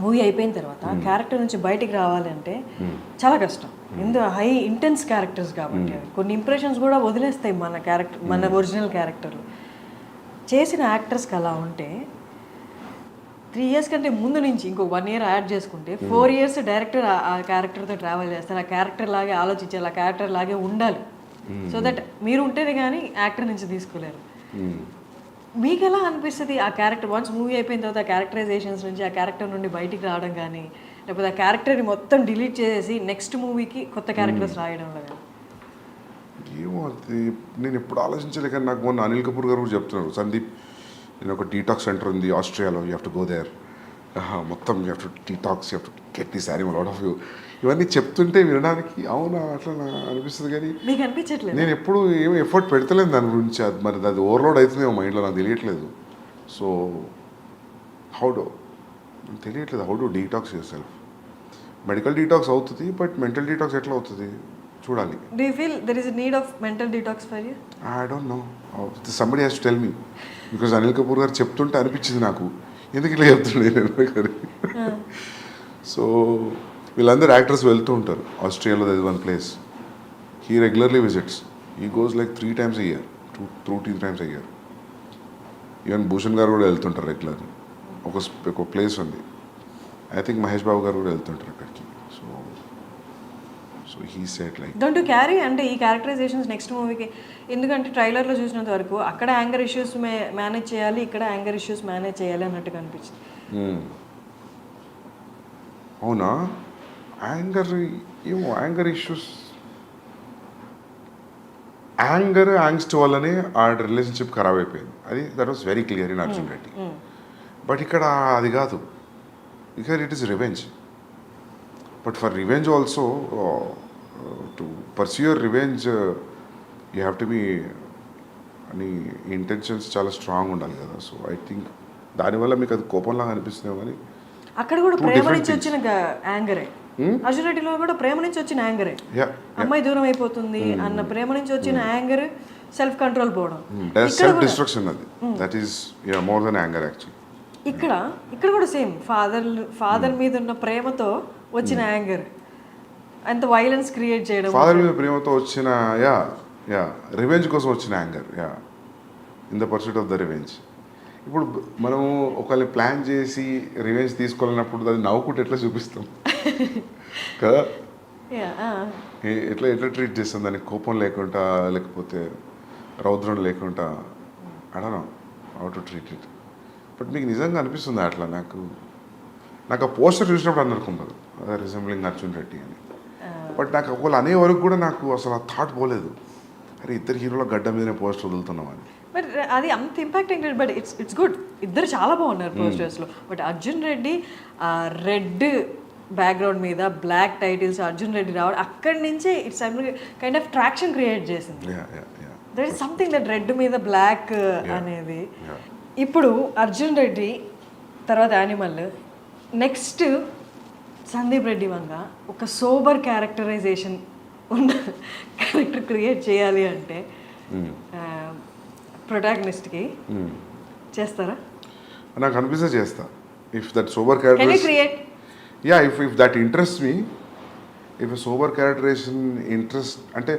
మూవీ అయిపోయిన తర్వాత ఆ క్యారెక్టర్ నుంచి బయటికి రావాలంటే చాలా కష్టం. ఎందుకు హై ఇంటెన్స్ క్యారెక్టర్స్ కాబట్టి కొన్ని ఇంప్రెషన్స్ కూడా వదిలేస్తాయి మన ఒరిజినల్ క్యారెక్టర్లు. చేసిన యాక్టర్స్కి అలా ఉంటే 3 years కంటే ముందు నుంచి ఇంకో 1 year యాడ్ చేసుకుంటే 4 years డైరెక్టర్ ఆ క్యారెక్టర్తో ట్రావెల్ చేస్తారు. ఆ క్యారెక్టర్ లాగే ఆలోచించాలి, ఆ క్యారెక్టర్ లాగే ఉండాలి. సో దట్ మీరు ఉంటేనే కానీ యాక్టర్ నుంచి తీసుకోలేరు. మీకు ఎలా అనిపిస్తుంది ఆ క్యారెక్టర్ వన్స్ మూవీ అయిపోయిన తర్వాత ఆ క్యారెక్టరైజేషన్స్ నుంచి ఆ క్యారెక్టర్ నుండి బయటికి రావడం కానీ, లేకపోతే ఆ క్యారెక్టర్ని మొత్తం డిలీట్ చేసేసి నెక్స్ట్ మూవీకి కొత్త క్యారెక్టర్స్ రాయడంలో కానీ? ఏమో అది నేను ఎప్పుడు ఆలోచించలే, కానీ నాకు మొన్న అనిల్ కపూర్ గారు కూడా చెప్తున్నారు, సందీప్ నేను ఒక డీటాక్స్ సెంటర్ ఉంది ఆస్ట్రేలియాలో, you have to go there, మొత్తం you have to detox, you have to get this animal out of you. ఇవన్నీ చెప్తుంటే వినడానికి అవునా అట్లా అనిపిస్తుంది, కానీ మీకు అనిపించట్లేదు? నేను ఎప్పుడు ఏమి ఎఫర్ట్ పెడతలేను దాని గురించి. అది మరి అది ఓవర్లోడ్ అవుతుందేమో మైండ్లో, నాకు తెలియట్లేదు. సో హౌ డు తెలియట్లేదు, how do detox your self. Medical detox అవుతుంది, బట్ మెంటల్ డీటాక్స్ ఎట్లా అవుతుంది చూడాలి. Do you feel there is a need of mental detox for you? I don't no, somebody has to tell me, because Anil Kapoor గారు చెప్తుంటే అనిపించింది నాకు, ఎందుకు ఇట్లా చెప్తుండే. సో వీళ్ళందరూ యాక్టర్స్ వెళ్తూ ఉంటారు ఆస్ట్రేలియాలో, that is one place he regularly visits. He goes like 3 times a year, 2 times a year. Even Bhushan గారు కూడా వెళ్తుంటారు రెగ్యులర్లీ. ఒక ప్లేస్ ఉంది, ఐ థింక్ మహేష్ బాబు గారు కూడా వెళ్తుంటారు అక్కడికి. So he said like don't you carry అంటే ఈ క్యారెక్టరైజేషన్స్ నెక్స్ట్ మూవీకి, ఎందుకంటే ట్రైలర్లో చూసినంత వరకు అక్కడ యాంగర్ ఇష్యూస్ మేనేజ్ చేయాలి, ఇక్కడ యాంగర్ ఇష్యూస్ మేనేజ్ చేయాలి అన్నట్టుగా అనిపించింది. అవునా, యాంగర్ ఏమో, యాంగర్ ఇష్యూస్, యాంగ్స్ట్ వల్లనే ఆ రిలేషన్షిప్ ఖరాబ్ అయిపోయింది. అది that was very clear in Arjun Reddy. But ఇక్కడ అది కాదు, ఇక్కడ it is revenge. But for revenge also, to pursue your revenge you have to be, అని ఇంటెన్షన్స్ చాలా స్ట్రాంగ్ ఉండాలి కదా. సో ఐ థింక్ దానివల్ల మీకు అది కోపంలాగా అనిపిస్తుందేమో, కానీ అక్కడ కూడా ప్రేమ నుంచి వచ్చిన యాంగరే, అర్జున్ రెడ్డిలో కూడా ప్రేమ నుంచి వచ్చిన యాంగరే. అమ్మాయి దూరం అయిపోతుంది అన్న ప్రేమ నుంచి వచ్చిన యాంగర్, సెల్ఫ్ కంట్రోల్ పోవడం, సెల్ఫ్ డిస్ట్రక్షన్, అది that is more than anger actually. ఇక్కడ కూడా సేమ్ ఫాదర్ మీద ఉన్న ప్రేమతో వచ్చిన యాంగర్, అంత వైలెన్స్ క్రియేట్ చేయడం, ఫాదర్ మీద ప్రేమతో వచ్చిన రివెంజ్ కోసం వచ్చిన anger, in the pursuit of the revenge. ఇప్పుడు మనము ఒకరిని ప్లాన్ చేసి రివెంజ్ తీసుకోవాలన్నప్పుడు అది నవ్వుకుంటే ఎట్లా చూపిస్తాం కదా, ఎట్లా ట్రీట్ చేస్తాం దానికి, కోపం లేకుండా, లేకపోతే రౌద్రం లేకుండా, I don't know how to treat it. But మీకు నిజంగా అనిపిస్తుంది అట్లా? నాకు ఆ పోస్టర్ చూసినప్పుడు అనుకుంటారు రిజెంబ్లింగ్ అర్జున్ రెడ్డి అని. బట్ నాకు ఒకళ్ళు అనే వరకు కూడా నాకు అసలు ఆ థాట్ పోలేదు, అరే ఇద్దరు హీరోల గడ్డ మీదనే పోస్టర్ వదులుతున్నాం అని. బట్ అది అంత ఇంపాక్టింగ్, బట్ ఇట్స్ గుడ్, ఇద్దరు చాలా బాగున్నారు పోస్టర్స్లో. But Arjun Reddy red background మీద బ్లాక్ టైటిల్స్ అర్జున్ రెడ్డి రావడం, అక్కడి నుంచే it's kind of traction create చేసింది. That is something that red మీద బ్లాక్ అనేది. ఇప్పుడు అర్జున్ రెడ్డి తర్వాత యానిమల్, నెక్స్ట్ సందీప్ రెడ్డి వంగ ఒక సోబర్ క్యారెక్టరైజేషన్ ఉన్న క్యారెక్టర్ క్రియేట్ చేయాలి అంటే ప్రొటాగనిస్ట్కి చేస్తారా? నాకు అనిపిస్తే చేస్తా. If that sober character, if that interest me, if sober characterisation interest అంటే,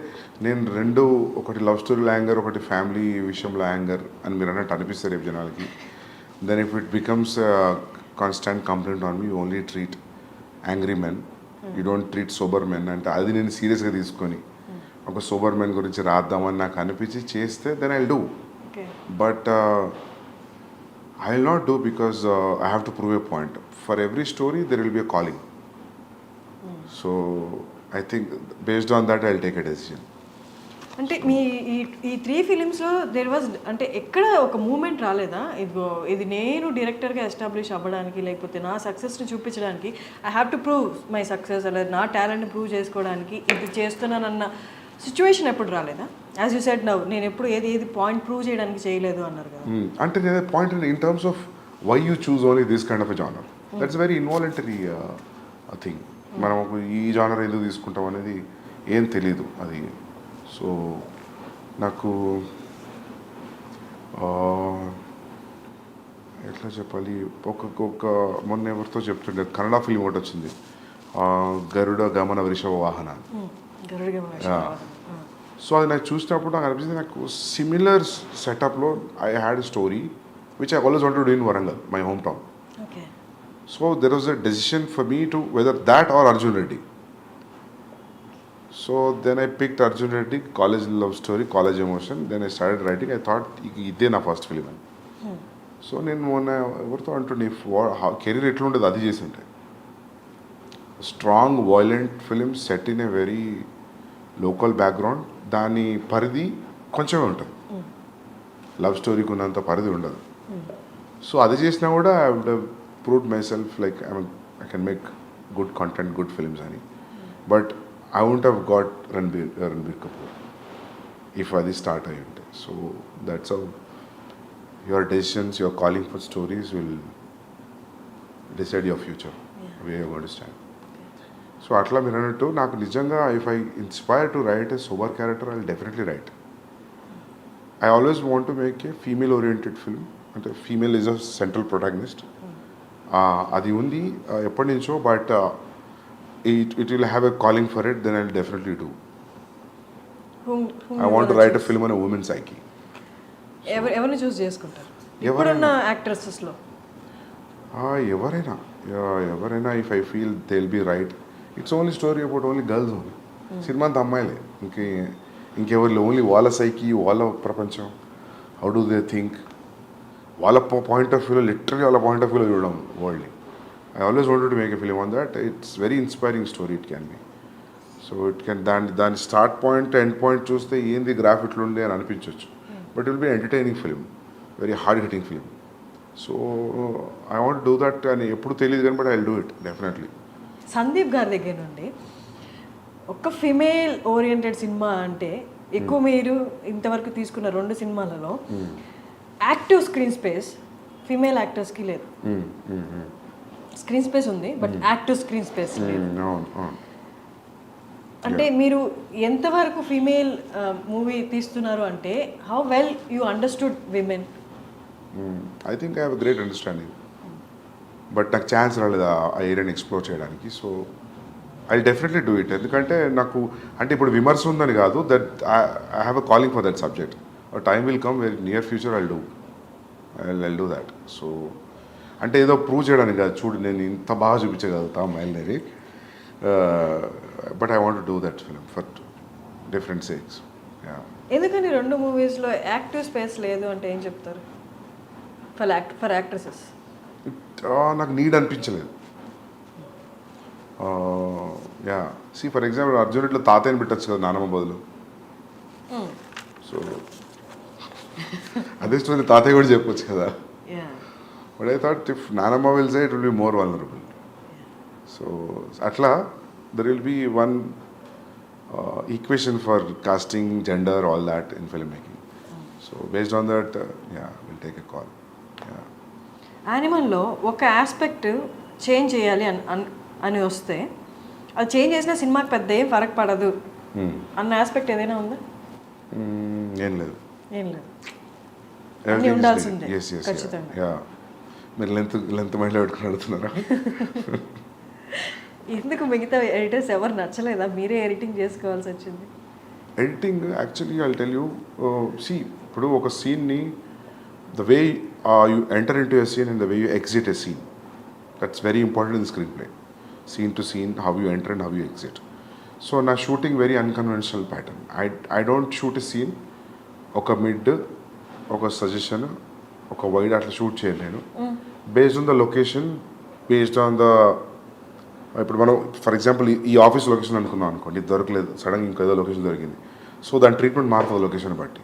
నేను రెండు, ఒకటి లవ్ స్టోరీలో యాంగర్, ఒకటి ఫ్యామిలీ విషయంలో యాంగర్ అని మీరు అన్నట్టు అనిపిస్తారు రేపు జనాలకి, then if it becomes constant complaint on me, you only treat angry men, you don't treat sober men అంటే, అది నేను సీరియస్గా తీసుకొని ఒక సోబర్ మెన్ గురించి రాద్దామని నాకు అనిపించి చేస్తే then I will do. But I will not do, because I have to prove a point. For every story, there will be a calling. So, I think based on that, I will take a decision. అంటే మీ ఈ 3 ఫిలిమ్స్లో there was, అంటే ఎక్కడ ఒక moment రాలేదా, ఇది నేను డైరెక్టర్గా establish అవ్వడానికి, లేకపోతే నా సక్సెస్ని చూపించడానికి, I have to prove my success, అలా నా టాలెంట్ని ప్రూవ్ చేసుకోవడానికి ఇది చేస్తున్నానన్న సిచ్యువేషన్ ఎప్పుడు రాలేదా? యాజ్ యూ సెడ్ నౌ, నేను ఎప్పుడు ఏది పాయింట్ ప్రూవ్ చేయడానికి చేయలేదు అన్నారు కదా. అంటే నేను point in terms of why you choose only this kind of a genre, that's very involuntary thing. మనం ఈ జానర్ ఎందుకు తీసుకుంటాం అనేది ఏం తెలీదు అది. సో నాకు ఎట్లా చెప్పాలి, ఒక మొన్న ఎవరితో చెప్తుండే కన్నడ ఫిలిం ఒకటి వచ్చింది, గరుడ గమన వృషభ వాహన. సో అది నాకు చూసినప్పుడు నాకు అనిపించింది, నాకు సిమిలర్ సెటప్లో I had story which I always wanted to do in Warangal, my home town. So there was a decision for me to whether that or Arjun Reddy. So then I picked Arjun Reddy, college love story, college emotion. Then I started writing. I thought ఇదే నా first film అని. So నేను మొన్న ఎవరితో అంటుండే career ఎట్లుండదు అది చేసి ఉంటే strong violent film set in a very local background, దాని పరిధి కొంచెమే ఉంటుంది, లవ్ స్టోరీకి ఉన్నంత పరిధి ఉండదు. సో అది చేసినా కూడా I would have proved myself like I can make good content, good films అని. But I won't have got Ranbir Kapoor if అది స్టార్ట్ అయ్యి ఉంటే. So that's how your decisions, your calling for stories will decide your future, way you going to stand. So అట్లా మీరు అన్నట్టు నాకు నిజంగా if I inspire to write a super character I will definitely write. I always want to make a female oriented film, అంటే female is a central protagonist. అది ఉంది ఎప్పటి నుంచో, but it will have a calling for it, then I will definitely do. I want to write a film on a women psyche. ఎవరిని choose చేసుకుంటారు ఇప్పుడున్న యాక్ట్రెసెస్లో? ఎవరైనా if I feel they will be right. It's only story about only girls only. సినిమా అంతా అమ్మాయిలే, ఇంకెవరు only వాళ్ళ సైకి, వాళ్ళ ప్రపంచం, హౌ డూ దే థింక్, వాళ్ళ పాయింట్ ఆఫ్ వ్యూలో, లిటరలీ వాళ్ళ పాయింట్ ఆఫ్ వ్యూలో చూడడం వరల్డ్ని. I always wanted to make a film on that. It's very inspiring story it can be. So it can దాని స్టార్ట్ పాయింట్ ఎండ్ పాయింట్ చూస్తే ఏంది graph ఇట్లుండే అని అనిపించవచ్చు, but it will be entertaining film, very hard hitting film. So I want do that అని ఎప్పుడు తెలియదు కానీ, but I will do it definitely. Sandeep గారి దగ్గర నుండి ఒక ఫిమేల్ ఓరియంటెడ్ సినిమా అంటే ఎక్కువ మీరు ఇంతవరకు తీసుకున్న 2 సినిమాలలో యాక్టివ్ స్క్రీన్ స్పేస్ ఫిమేల్ యాక్టర్స్కి లేదు. స్క్రీన్ స్పేస్ ఉంది బట్ యాక్టివ్ స్క్రీన్ స్పేస్ లేదు. అంటే మీరు ఎంతవరకు ఫీమేల్ మూవీ తీస్తున్నారు అంటే how well you understood women? I think I have a great understanding, but నాకు ఛాన్స్ రాలేదు ఆ ఏరియాని ఎక్స్ప్లోర్ చేయడానికి. So I definitely do it. ఎందుకంటే నాకు అంటే ఇప్పుడు విమర్శ ఉందని కాదు, that I have a calling for that subject. Time will come very near future I do that. So అంటే ఏదో ప్రూవ్ చేయడానికి కాదు, చూడు నేను ఇంత బాగా చూపించగలుగుతా మైల్నేరి, but I want do that film for different sakes. ఎందుకని 2 మూవీస్లో యాక్టివ్ స్పేస్ లేదు అంటే ఏం చెప్తారు ఫర్ యాక్ట్రెసెస్? నాకు నీడ్ అనిపించలేదు. Yeah see for example Arjun ఇట్లా తాతయ్యని పెట్టచ్చు కదా నానమ్మ బదులు. సో అదే స్టోరీ తాతయ్య కూడా చెప్పొచ్చు కదా. But I thought if nanamma will say it will be more vulnerable. So అట్లా there will be one equation for casting, gender, all that in film making. So based on that will take a call. యానిమల్లో ఒక aspect change చేయాలి అని వస్తే అది change చేసిన సినిమాకి పెద్ద ఏం ఫరక్ పడదు అన్న ఆస్పెక్ట్ ఏదైనా ఉందా? ఏం లేదు. అన్నీ ఉండాల్సిందే ఖచ్చితంగా. మీరు లెంత్ మైండ్లో పెట్టుకుని అడుగుతున్నారా? ఎందుకు మిగతా ఎడిటర్స్ ఎవరు నచ్చలేదా? మీరే ఎడిటింగ్ చేసుకోవాల్సి వచ్చింది. Editing actually I tell you, see ఇప్పుడు ఒక సీన్ని the way you enter into a scene and the way you exit a scene, that's very important in the screenplay. Scene to scene, how you enter and how you exit. So na shooting very unconventional pattern. I don't shoot a scene oka mid oka suggestion oka wide atla shoot cheyalenu based on the location, based on the ఇప్పుడు మనం for example ఈ office location అనుకున్నాం అనుకోండి, దొరకలేదు, సడన్గా ఇంకేదో location దొరికింది. So దాని ట్రీట్మెంట్ మారుతుంది లొకేషన్ బట్టి.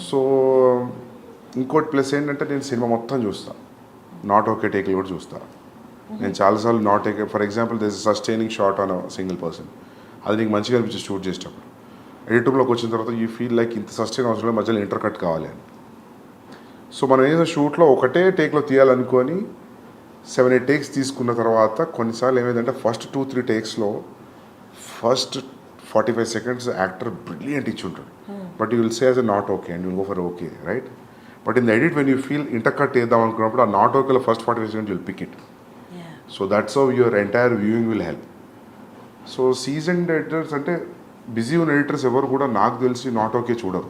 సో ఇంకోటి ప్లస్ ఏంటంటే నేను సినిమా మొత్తం చూస్తాను, నాట్ ఓకే టేక్లు కూడా చూస్తాను. నేను చాలాసార్లు not okay, for example this sustaining shot on single person, అది నీకు మంచిగా అనిపించి షూట్ చేసేటప్పుడు ఎడిటింగ్లోకి వచ్చిన తర్వాత యూ ఫీల్ లైక్ ఇంత సస్టైన్ అవసరం మధ్యలో ఇంటర్ కట్ కావాలి అని. సో మనం ఏదో షూట్లో ఒకటే టేక్లో తీయాలనుకొని 7-8 టేక్స్ తీసుకున్న తర్వాత కొన్నిసార్లు ఏమైందంటే ఫస్ట్ 2-3 టేక్స్లో ఫస్ట్ 45 seconds యాక్టర్ బ్రిలియంట్ ఇచ్చి ఉంటాడు, but you will say as a not okay and will go for okay, right? But in the edit when you feel intercut వేద్దాం అనుకున్నప్పుడు ఆ నాట్ ఓకేలో first 45 seconds will pick it. So that's how your entire viewing will help. So seasoned editors అంటే busy ఉన్న editors ఎవరు కూడా నాకు తెలిసి నాట్ ఓకే చూడరు.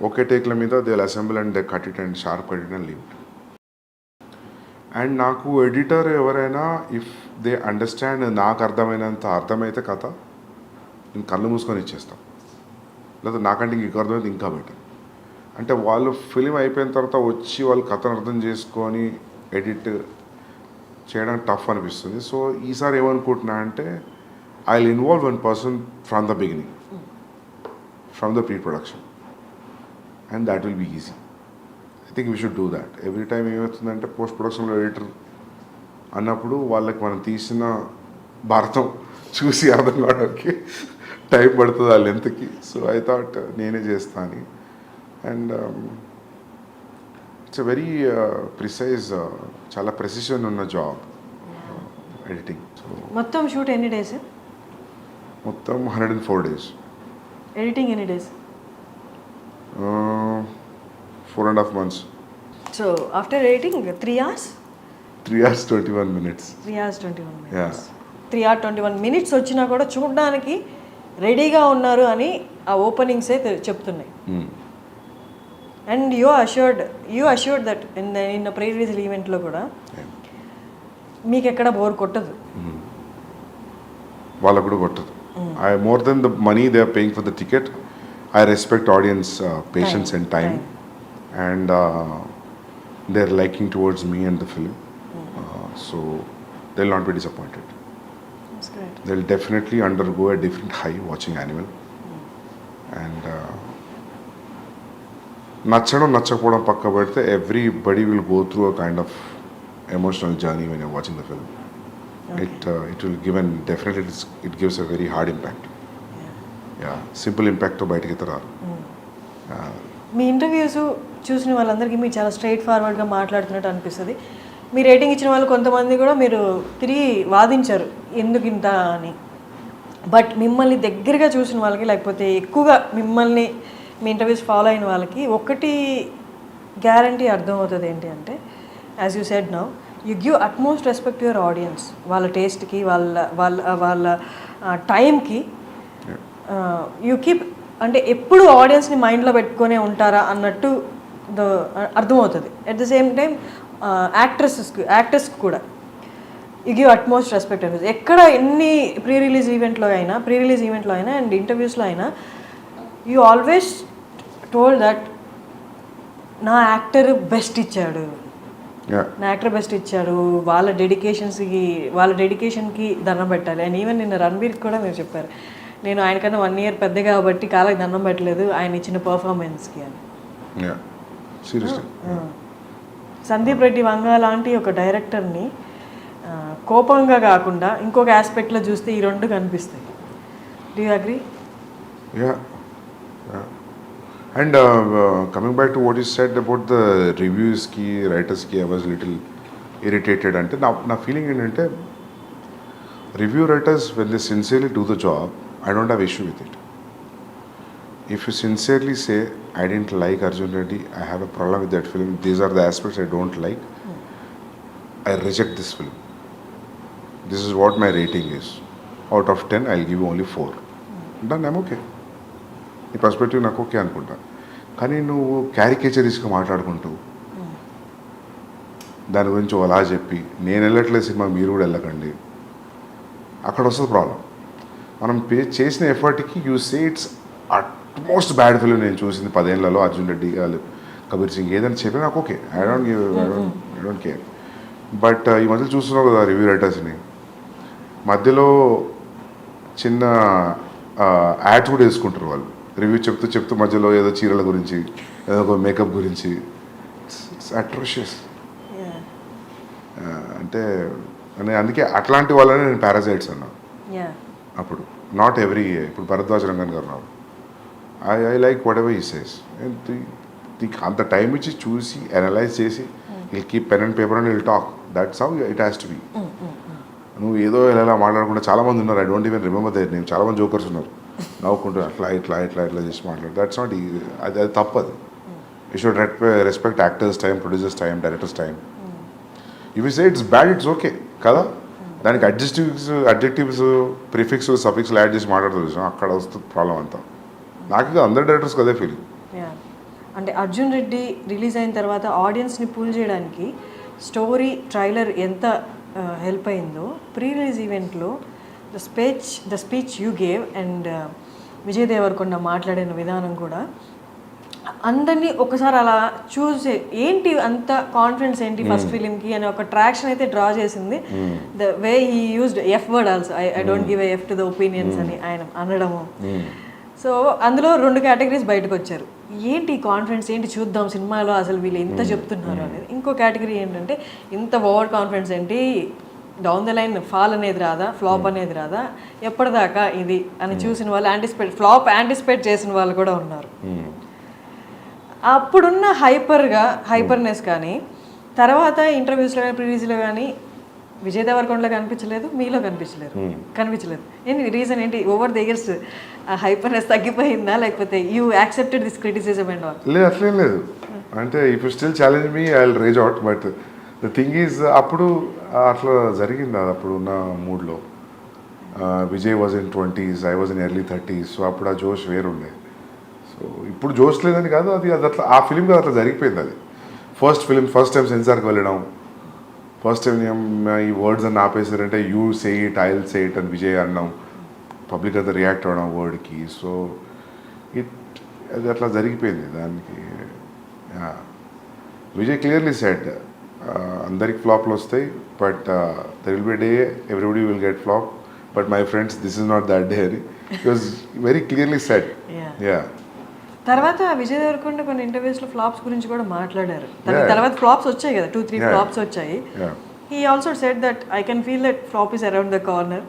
ఓకే టేక్ల మీద they will assemble and they cut it and sharp cut it and leave it. And నాకు editor ఎవరైనా ఇఫ్ దే అండర్స్టాండ్, నాకు అర్థమైతే కథ నేను కళ్ళు మూసుకొని ఇచ్చేస్తాను, లేదా నాకంటే ఇంక అర్థమైతే ఇంకా బెటర్. అంటే వాళ్ళు ఫిలిం అయిపోయిన తర్వాత వచ్చి వాళ్ళు కథను అర్థం చేసుకొని ఎడిట్ చేయడానికి టఫ్ అనిపిస్తుంది. సో ఈసారి ఏమనుకుంటున్నా అంటే I will involve one person from the beginning, from the pre production, and that will be easy. I think we should do that. Every time ఏమవుతుందంటే పోస్ట్ ప్రొడక్షన్లో ఎడిటర్ అన్నప్పుడు వాళ్ళకి మనం తీసిన భారతం చూసి అర్థం కావడానికి టైం పడుతుంది ఆ లెంత్కి. సో ఐ థాట్ నేనే చేస్తా అని. And it's a very precise, చాలా ప్రెసిషన్ ఉన్న జాబ్ ఎడిటింగ్. సో మొత్తం షూట్ ఎన్ని డేస్? మొత్తం 104 days. ఎడిటింగ్ ఎన్ని days? 4.5 months. So after editing 3 hours? 3 hours 21 minutes. 3 hours 21 minutes. Yeah. 3 hours 21 minutes వచ్చినా కూడా చూడడానికి రెడీగా ఉన్నారు అని ఆ ఓపెనింగ్సే చెప్తున్నాయి. And you assured that in pre release ఈవెంట్లో కూడా మీకు ఎక్కడ బోర్ కొట్టదు. వాళ్ళకు కూడా కొట్టదు. I more then the money they are paying for the ticket, I respect audience patience and time, and they are liking towards me and the film. So they will not be disappointed. They will definitely undergo a different high watching Animal. And నచ్చడం నచ్చకపోవడం పక్క పెడితే everybody will go through a kind of emotional journey when you're watching the film. Okay. It will give and definitely it gives a very hard impact. Yeah, simple impact తో బయటికి రారు. మీ interviews చూసిన వాళ్ళందరికీ మీరు చాలా స్ట్రైట్ ఫార్వర్డ్గా మాట్లాడుతున్నట్టు అనిపిస్తుంది. మీ rating ఇచ్చిన వాళ్ళు కొంతమంది కూడా మీరు తిరిగి వాదించారు ఎందుకు ఇంత అని. బట్ మిమ్మల్ని దగ్గరగా చూసిన వాళ్ళకి, లేకపోతే ఎక్కువగా మిమ్మల్ని మీ ఇంటర్వ్యూస్ ఫాలో అయిన వాళ్ళకి ఒకటి గ్యారంటీ అర్థమవుతుంది ఏంటి అంటే, as you said now, you give utmost respect your audience. వాళ్ళ టేస్ట్కి, వాళ్ళ వాళ్ళ వాళ్ళ టైంకి యూ కీప్, అంటే ఎప్పుడు ఆడియన్స్ని మైండ్లో పెట్టుకొనే ఉంటారా అన్నట్టు అర్థమవుతుంది. అట్ ద సేమ్ టైం యాక్టర్స్కి కూడా యూ గివ్ అట్మోస్ట్ రెస్పెక్ట్ అనిపిస్తుంది. ఎక్కడ ఎన్ని ప్రీ రిలీజ్ ఈవెంట్లో అయినా అండ్ ఇంటర్వ్యూస్లో అయినా యూ ఆల్వేస్ టోల్డ్ దట్ నా యాక్టర్ బెస్ట్ ఇచ్చాడు, వాళ్ళ డెడికేషన్కి దండం పెట్టాలి. అండ్ ఈవెన్ నిన్న రణబీర్కి కూడా మీరు చెప్పారు, నేను ఆయనకన్నా 1 year పెద్ద కాబట్టి కాళ్ళకి దండం పెట్టలేదు ఆయన ఇచ్చిన పర్ఫార్మెన్స్కి అని. సందీప్ రెడ్డి వంగ లాంటి ఒక డైరెక్టర్ని కోపంగా కాకుండా ఇంకొక ఆస్పెక్ట్లో చూస్తే ఈ రెండు కనిపిస్తాయి. Do you agree? And coming back to what you said about the reviews ki, writers ki, I was little irritated. Ante na feeling ఏంటంటే review writers, when they sincerely do the job, I don't have issue with it. If you sincerely say, I didn't like Arjun Reddy, I have a problem with that film, these are the aspects I don't like, I reject this film. This is what my rating is. Out of 10, I'll give you only 4. Done, I'm okay. ఈ perspective నాకు okay అనుకుంటా. కానీ నువ్వు క్యారికేచరిస్గా మాట్లాడుకుంటూ దాని గురించి అలా చెప్పి నేను వెళ్ళట్లేదు సినిమా మీరు కూడా వెళ్ళకండి, అక్కడ వస్తుంది ప్రాబ్లం. మనం చేసిన ఎఫర్ట్కి you say it's utmost bad film నేను చూసింది 10 ఏళ్లలో, అర్జున్ రెడ్డి గారు, కబీర్ సింగ్ ఏదైనా చెప్పినా నాకు okay, I don't care. But ఈ మధ్య చూస్తున్నావు కదా రివ్యూ రైటర్స్ని, మధ్యలో చిన్న యాడ్స్ కూడా వేసుకుంటారు వాళ్ళు. రివ్యూ చెప్తూ మధ్యలో ఏదో చీరల గురించి, ఏదో ఒక మేకప్ గురించి. It's atrocious. అంటే అందుకే అట్లాంటి వాళ్ళని నేను పారాసైట్స్ అన్నా అప్పుడు. నాట్ ఎవ్రీ, ఇప్పుడు భరద్వాజ్ రంగన్ గారు రావు, I like whatever he says. అంత టైం ఇచ్చి చూసి అనలైజ్ చేసి will keep pen and paper and will talk. That's how it has to be. నువ్వు ఏదో ఎలా మాట్లాడకుండా, చాలామంది ఉన్నారు, I don't even remember that name, చాలామంది జోకర్స్ ఉన్నారు, నవ్వుకుంటూ ఇట్లా చేసి మాట్లాడు. That's not easy. అది తప్పదు. You should respect actors time, producers time, directors time. If you say it's bad, it's okay కదా. దానికి అడ్జెక్టివ్స్ ప్రిఫిక్స్ సఫిక్స్లు యాడ్ చేసి మాట్లాడుతూ అక్కడ వస్తుంది ప్రాబ్లం అంతా. నాకు అందరు డైరెక్టర్స్కి అదే ఫీలింగ్. అంటే అర్జున్ రెడ్డి రిలీజ్ అయిన తర్వాత ఆడియన్స్ని పూల్ చేయడానికి స్టోరీ ట్రైలర్ ఎంత హెల్ప్ అయిందో, ప్రీ రిలీజ్ ఈవెంట్లో the speech you gave and Vijay Deverakonda మాట్లాడిన విధానం కూడా అందరినీ ఒకసారి అలా చూసి ఏంటి అంత కాన్ఫిడెన్స్ ఏంటి ఫస్ట్ ఫిలింకి అని ఒక ట్రాక్షన్ అయితే డ్రా చేసింది. The way he used F word also, I don't give F to the opinions అని ఆయన అనడము. సో అందులో 2 కేటగిరీస్ బయటకు వచ్చారు. ఏంటి కాన్ఫిడెన్స్, ఏంటి చూద్దాం సినిమాలో అసలు వీళ్ళు ఎంత చెప్తున్నారు అనేది. ఇంకో కేటగిరీ ఏంటంటే ఇంత ఓవర్ కాన్ఫిడెన్స్ ఏంటి, డౌన్ ద లైన్ ఫాల్ అనేది రాదా, ఫ్లాప్ అనేది రాదా, ఎప్పటిదాకా ఇది అని చూసిన వాళ్ళు ఫ్లాప్ యాంటిసిపేట్ చేసిన వాళ్ళు కూడా ఉన్నారు. అప్పుడున్న హైపర్నెస్ కానీ తర్వాత ఇంటర్వ్యూస్లో కానీ ప్రివ్యూస్లో కానీ విజయ్ దేవరకొండలో కనిపించలేదు, మీలో కనిపించలేదు. ఏంటి రీజన్ ఏంటి? ఓవర్ ద ఇయర్స్ హైపర్నెస్ తగ్గిపోయిందా, లేకపోతే you accepted this criticism and all? లేదు, అట్లేం లేదు. అంటే if you still challenge me I will rage out. But the thing is అప్పుడు అట్లా జరిగింది. అది అప్పుడు ఉన్న మూడ్లో Vijay was in 20s, I was in early 30s. సో అప్పుడు ఆ జోష్ వేరుండే. సో ఇప్పుడు జోష్ లేదని కాదు, అది అట్లా ఆ ఫిలింకి అట్లా జరిగిపోయింది. అది ఫస్ట్ టైం సెన్సార్కి వెళ్ళడం, ఫస్ట్ టైం ఈ వర్డ్స్ అని ఆపేసారంటే you say it, I will say it అని విజయ్ అన్నాం, పబ్లిక్ అంతా రియాక్ట్ అవ్వడం వర్డ్కి. సో అది అట్లా జరిగిపోయింది దానికి. విజయ్ క్లియర్లీ సెడ్ అందరికి ఫ్లాప్లు వస్తాయి, but there will be day everybody will get flop, but my friends this is not that day అని it was very clearly said. Yeah. తర్వాత విజయ్ దేవరకొండ కొన్ని ఇంటర్వ్యూస్లో ఫ్లాప్స్ గురించి కూడా మాట్లాడారు. తర్వాత ఫ్లాప్స్ వచ్చాయి కదా, 2-3 ఫ్లాప్స్ వచ్చాయి. He also said that I can feel that flop is around the corner,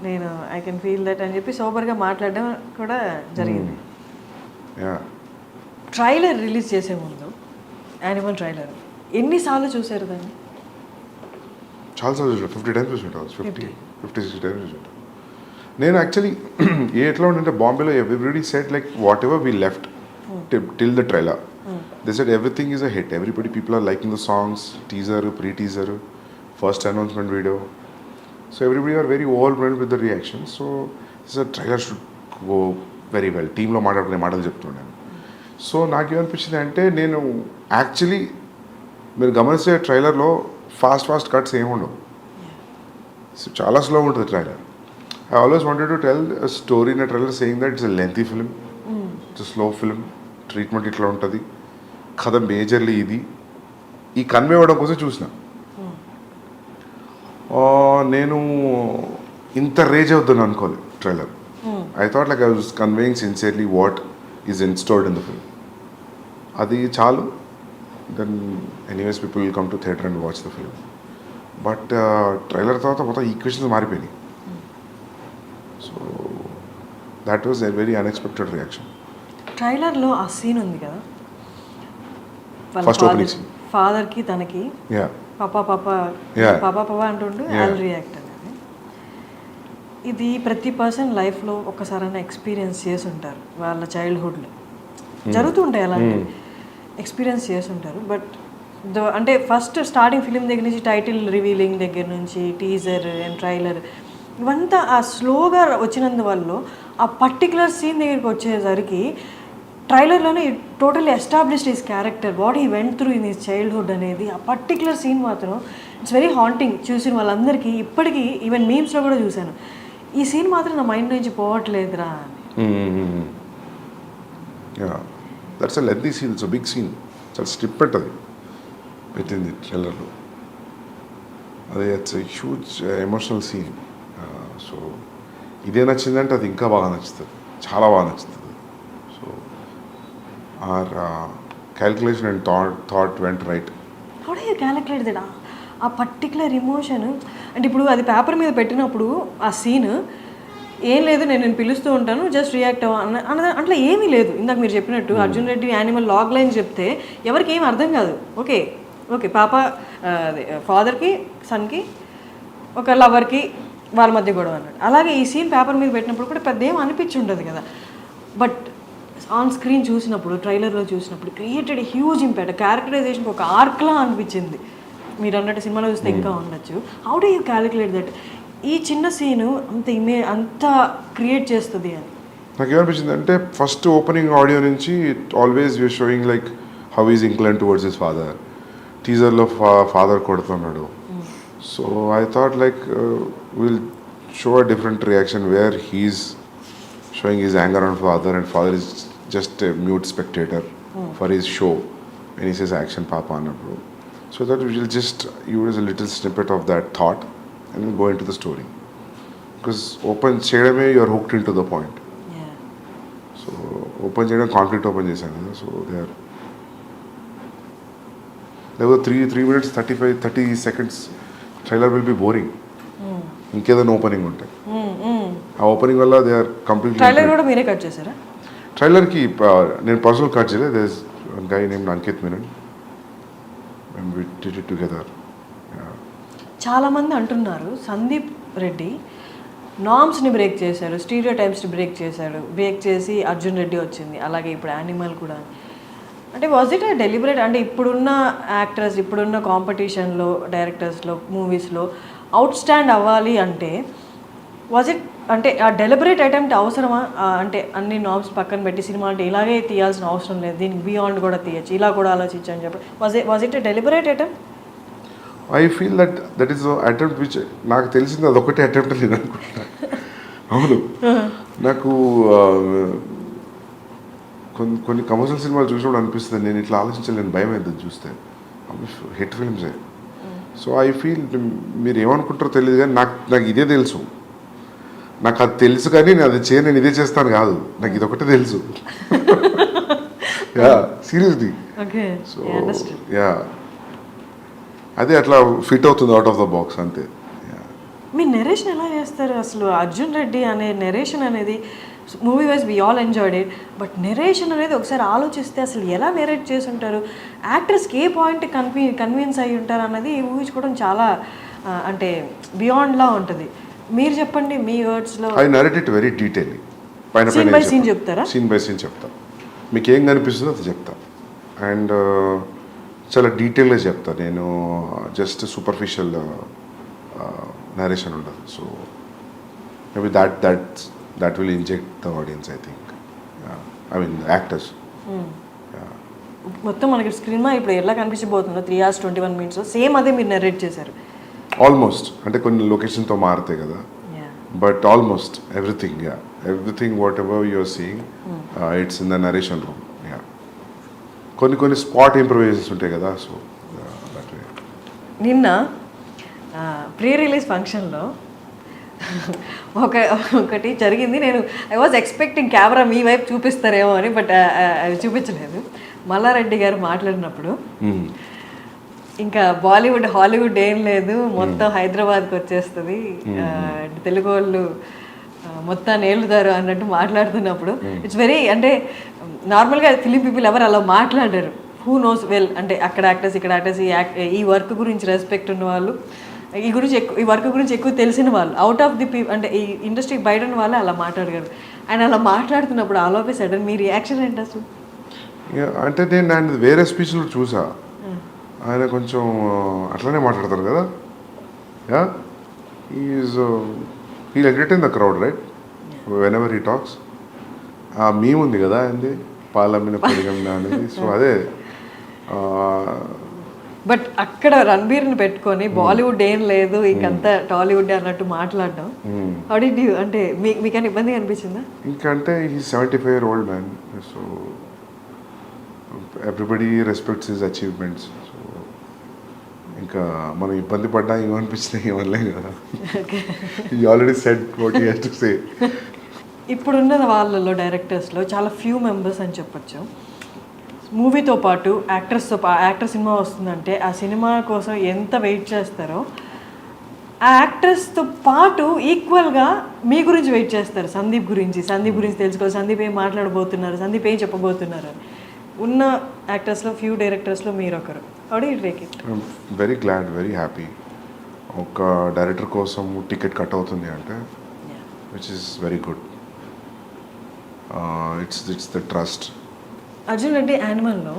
నేను ఐ కెన్ ఫీల్ దట్ అని చెప్పి సోబర్గా మాట్లాడడం కూడా జరిగింది. ట్రైలర్ రిలీజ్ చేసే ముందు యానిమల్ ట్రైలర్ ఎన్నిసార్లు చూసారు దాన్ని? చాలాసార్లు చూసాను. 50 times చూసుంటాను, 50-60 times చూసుంటాను. నేను యాక్చువల్లీ ఎట్లా ఉండంటే బాంబేలో everybody said like whatever we left till the trailer, they said everything is a hit. People are liking the songs, teaser, pre-teaser, first announcement video. So everybody are very overwhelmed with the reaction. So this trailer should go very well. టీంలో మాట్లాడుకునే మాటలు చెప్తున్నాను. So నాకేమనిపించింది అంటే, నేను actually మీరు గమనిస్తే ట్రైలర్లో fast cuts ఏమి ఉండవు. సో చాలా స్లో ఉంటుంది trailer. I always wanted to tell a story in a trailer saying that it's a lengthy film, it's a slow film, treatment ఇట్లా ఉంటుంది, కథ మేజర్లీ ఇది, ఈ కన్వే అవ్వడం కోసం చూసిన. నేను ఇంత రేజ్ అవుతాను అనుకోలేదు trailer. I thought like I was conveying sincerely what is installed in the film. అది చాలు. Then anyways people will come to theatre and watch the film. But trailer తర్వాత మొత్తం ఈక్వేషన్స్ మారిపోయినాయి. So that was a very unexpected reaction. ట్రైలర్లో ఆ scene ఉంది కదా, first opening scene, ఫాదర్కి తనకి పాపా అంటుండు ఐల్ రియాక్ట్ అనేది. ఇది ప్రతి పర్సన్ లైఫ్లో ఒక్కసారైనా ఎక్స్పీరియన్స్ చేసి ఉంటారు. వాళ్ళ చైల్డ్హుడ్లో జరుగుతుంటాయి అలాంటి ఎక్స్పీరియన్స్ చేసి ఉంటారు. బట్ అంటే ఫస్ట్ స్టార్టింగ్ ఫిలిం దగ్గర నుంచి టైటిల్ రివీలింగ్ దగ్గర నుంచి టీజర్ అండ్ ట్రైలర్ ఇవంతా ఆ స్లోగా వచ్చినందువల్ల ఆ పర్టికులర్ సీన్ దగ్గరికి వచ్చేసరికి ట్రైలర్లోనే totally established his character, what he went through in his childhood అనేది. ఆ పర్టికులర్ సీన్ మాత్రం ఇట్స్ వెరీ హాంటింగ్. చూసిన వాళ్ళందరికీ ఇప్పటికీ ఈవెన్ మీమ్స్లో కూడా చూశాను, ఈ సీన్ మాత్రం నా మైండ్ నుంచి పోవట్లేదురా అని. That's a lengthy scene, it's a big scene, చాలా స్ట్రిప్ పెట్టది పెట్టింది ట్రైలర్లో. అది it's a huge emotional scene. So ఇదే నచ్చిందంటే అది ఇంకా బాగా నచ్చుతుంది, చాలా బాగా నచ్చుతుంది. So our calculation and thought went right. How do you calculate that? ఆ పర్టికులర్ ఎమోషన్ అంటే ఇప్పుడు అది పేపర్ మీద పెట్టినప్పుడు ఆ సీన్ ఏం లేదు, నేను పిలుస్తూ ఉంటాను జస్ట్ రియాక్ట్ అన్న అట్లా ఏమీ లేదు. ఇందాక మీరు చెప్పినట్టు Arjun Reddy Animal logline చెప్తే ఎవరికి ఏం అర్థం కాదు. ఓకే పాప ఫాదర్కి సన్కి ఒక లవర్కి వాళ్ళ మధ్య గొడవ అన్నాడు. అలాగే ఈ సీన్ పేపర్ మీద పెట్టినప్పుడు కూడా పెద్ద ఏం అనిపించి ఉండదు కదా. బట్ ఆన్ స్క్రీన్ చూసినప్పుడు, ట్రైలర్లో చూసినప్పుడు క్రియేటెడ్ హ్యూజ్ ఇంపాక్ట్. క్యారెక్టరైజేషన్కి ఒక ఆర్క్లా అనిపించింది. మీరు అన్నట్టు సినిమాలో చూస్తే ఇంకా ఉండొచ్చు. How do you calculate that ఈ చిన్న సీను అంత క్రియేట్ చేస్తుంది అని? నాకు ఏమనిపించింది అంటే, ఫస్ట్ ఓపెనింగ్ ఆడియో నుంచి always you're showing like how is incline towards his father. టీజర్లో ఫాదర్ కొడుతున్నాడు. So I thought like will show a different reaction where he's showing his anger on father and father is just a mute spectator for his show when he says action papa annappudu. So that we will just use a little snippet of that thought and then go into the story. Because open cheyadame you are hooked into the point. Yeah. So open cheyadam conflict open chesanu kada. So there were 3 minutes 30 seconds trailer will be boring. ఇంకేదైనా opening ఉంటాయి. ఆ opening వల్ల they are completely. Trailer కూడా మీరే cut చేశారా? ట్రైలర్కి నేను personal cut చేయలేదు. There is one guy name Ankit Menon and we did it together. చాలామంది అంటున్నారు సందీప్ రెడ్డి నామ్స్ని బ్రేక్ చేశాడు, స్టీరియో టైప్స్ని బ్రేక్ చేసి అర్జున్ రెడ్డి వచ్చింది, అలాగే ఇప్పుడు యానిమల్ కూడా. అంటే వాజ్ ఇట్ డెలిబరేట్? అంటే ఇప్పుడున్న యాక్టర్స్, ఇప్పుడున్న కాంపిటీషన్లో, డైరెక్టర్స్లో, మూవీస్లో అవుట్ స్టాండ్ అవ్వాలి అంటే వాజ్ ఇట్ అంటే ఆ డెలిబరేట్ అటెంప్ట్ అవసరమా? అంటే అన్ని నామ్స్ పక్కన పెట్టి సినిమా అంటే ఇలాగే తీయాల్సిన అవసరం లేదు, దీనికి బియాండ్ కూడా తీయచ్చు, ఇలా కూడా ఆలోచించు అని చెప్పి was it deliberate attempt? I feel that is attempt which నాకు తెలిసింది అదొకటే అటెంప్ట్ నేను అనుకుంటున్నాను. అవును, నాకు కొన్ని కమర్షియల్ సినిమాలు చూసినప్పుడు అనిపిస్తుంది నేను ఇట్లా ఆలోచించలేను, భయం అవుతుంది చూస్తే. హిట్ ఫిల్మ్సే. సో ఐ ఫీల్ మీరు ఏమనుకుంటారో తెలియదు కానీ నాకు ఇదే తెలుసు. నాకు అది తెలుసు కానీ నేను అది నేను ఇదే చేస్తాను కాదు, నాకు ఇది ఒకటే తెలుసు. Yeah seriously. సో యా అదే అట్లా ఫిట్ అవుతుంది అవుట్ ఆఫ్ ద బాక్స్ అంతే. మీ నెరేషన్ ఎలా చేస్తారు అసలు? అర్జున్ రెడ్డి అనే నెరేషన్ అనేది movie wise we all enjoyed it, but narration అనేది ఒకసారి ఆలోచిస్తే అసలు ఎలా నెరేట్ చేసి ఉంటారు, యాక్టర్స్కి ఏ పాయింట్ కన్విన్స్ అయ్యి ఉంటారు అన్నది ఊహించుకోవడం చాలా అంటే బియాండ్లా ఉంటుంది. మీరు చెప్పండి మీ వర్డ్స్లో. I narrate it very detailedly. Scene by scene చెప్తారా? సీన్ బై సీన్ చెప్తా, మీకు ఏం కనిపిస్తుందో అది చెప్తా. అండ్ చాలా డీటెయిల్గా చెప్తా నేను, జస్ట్ సూపర్ఫిషియల్ నరేషన్ ఉండదు. So maybe that will inject the audience, I think. I mean the actors. మొత్తం మనకి స్క్రీన్ మీద ఇప్పుడు ఎలా కనిపించబోతుందో 3 hours 21 minutes సేమ్ అదే మీరు నరేట్ చేశారు ఆల్మోస్ట్. అంటే కొన్ని లొకేషన్తో మారుతాయి కదా, but almost everything whatever you are seeing it's in the narration room. కొన్ని స్పాట్ ఇంప్రూవైజేషన్స్ ఉంటాయి కదా. So that way. నిన్న ప్రీ రిలీజ్ ఫంక్షన్లో ఒకటి జరిగింది. నేను ఐ వాజ్ ఎక్స్పెక్టింగ్ కెమెరా మీ వైపు చూపిస్తారేమో అని, బట్ అది చూపించలేదు. మల్లారెడ్డి గారు మాట్లాడినప్పుడు ఇంకా బాలీవుడ్ హాలీవుడ్ ఏం లేదు, మొత్తం హైదరాబాద్కి వచ్చేస్తుంది, తెలుగు వాళ్ళు మొత్తాన్ని ఏలుతారు అన్నట్టు మాట్లాడుతున్నప్పుడు ఇట్స్ వెరీ అంటే నార్మల్గా ఫిలిం పీపుల్ ఎవరు అలా మాట్లాడారు. హూ నోస్ వెల్ అంటే అక్కడ యాక్టర్స్ ఇక్కడ యాక్టర్స్ ఈ వర్క్ గురించి రెస్పెక్ట్ ఉన్న వాళ్ళు, ఈ వర్క్ గురించి ఎక్కువ తెలిసిన వాళ్ళు, అవుట్ ఆఫ్ ది అంటే ఈ ఇండస్ట్రీ బయట ఉన్న వాళ్ళు అలా మాట్లాడగలరు. ఆయన అలా మాట్లాడుతున్నప్పుడు all of a sudden me reaction ఏంటి అసలు? అంటే నేను ఆయన వేరే స్పీచ్లో చూసా, ఆయన కొంచెం అట్లనే మాట్లాడతారు కదా. Yeah he'll entertain the crowd right whenever he talks. ఆ మీమ్ ఉంది కదా ఆయనది, పాలమ్మిన పెరిగమ్మిన అనేది. సో అదే. బట్ అక్కడ రణబీర్ని పెట్టుకొని బాలీవుడ్ ఏం లేదు ఇంకంతా టాలీవుడ్ అన్నట్టు మాట్లాడడం అంటే మీకన్నా ఇబ్బంది అనిపించిందా? ఇంకంటే ఈ 75-year-old man, so everybody respects his achievements. So ఇంకా మనం ఇబ్బంది పడ్డా ఏమనిపించినా ఏమనలేం కదా. You already said what you have to say. ఇప్పుడున్న వాళ్ళలో డైరెక్టర్స్లో చాలా ఫ్యూ మెంబర్స్ అని చెప్పొచ్చు. మూవీతో పాటు యాక్టర్ సినిమా వస్తుందంటే ఆ సినిమా కోసం ఎంత వెయిట్ చేస్తారో ఆ యాక్టర్స్తో పాటు ఈక్వల్గా మీ గురించి వెయిట్ చేస్తారు. సందీప్ గురించి తెలుసుకోవాలి, సందీప్ ఏం మాట్లాడబోతున్నారు, సందీప్ ఏం చెప్పబోతున్నారు అని. ఉన్న యాక్టర్స్లో ఫ్యూ డైరెక్టర్స్లో మీరు ఒకరు. How do you take it? Very glad, very happy. ఒక డైరెక్టర్ కోసం టికెట్ కట్ అవుతుంది అంటే which is very good. It's the trust. Arjun Reddy యానిమల్లో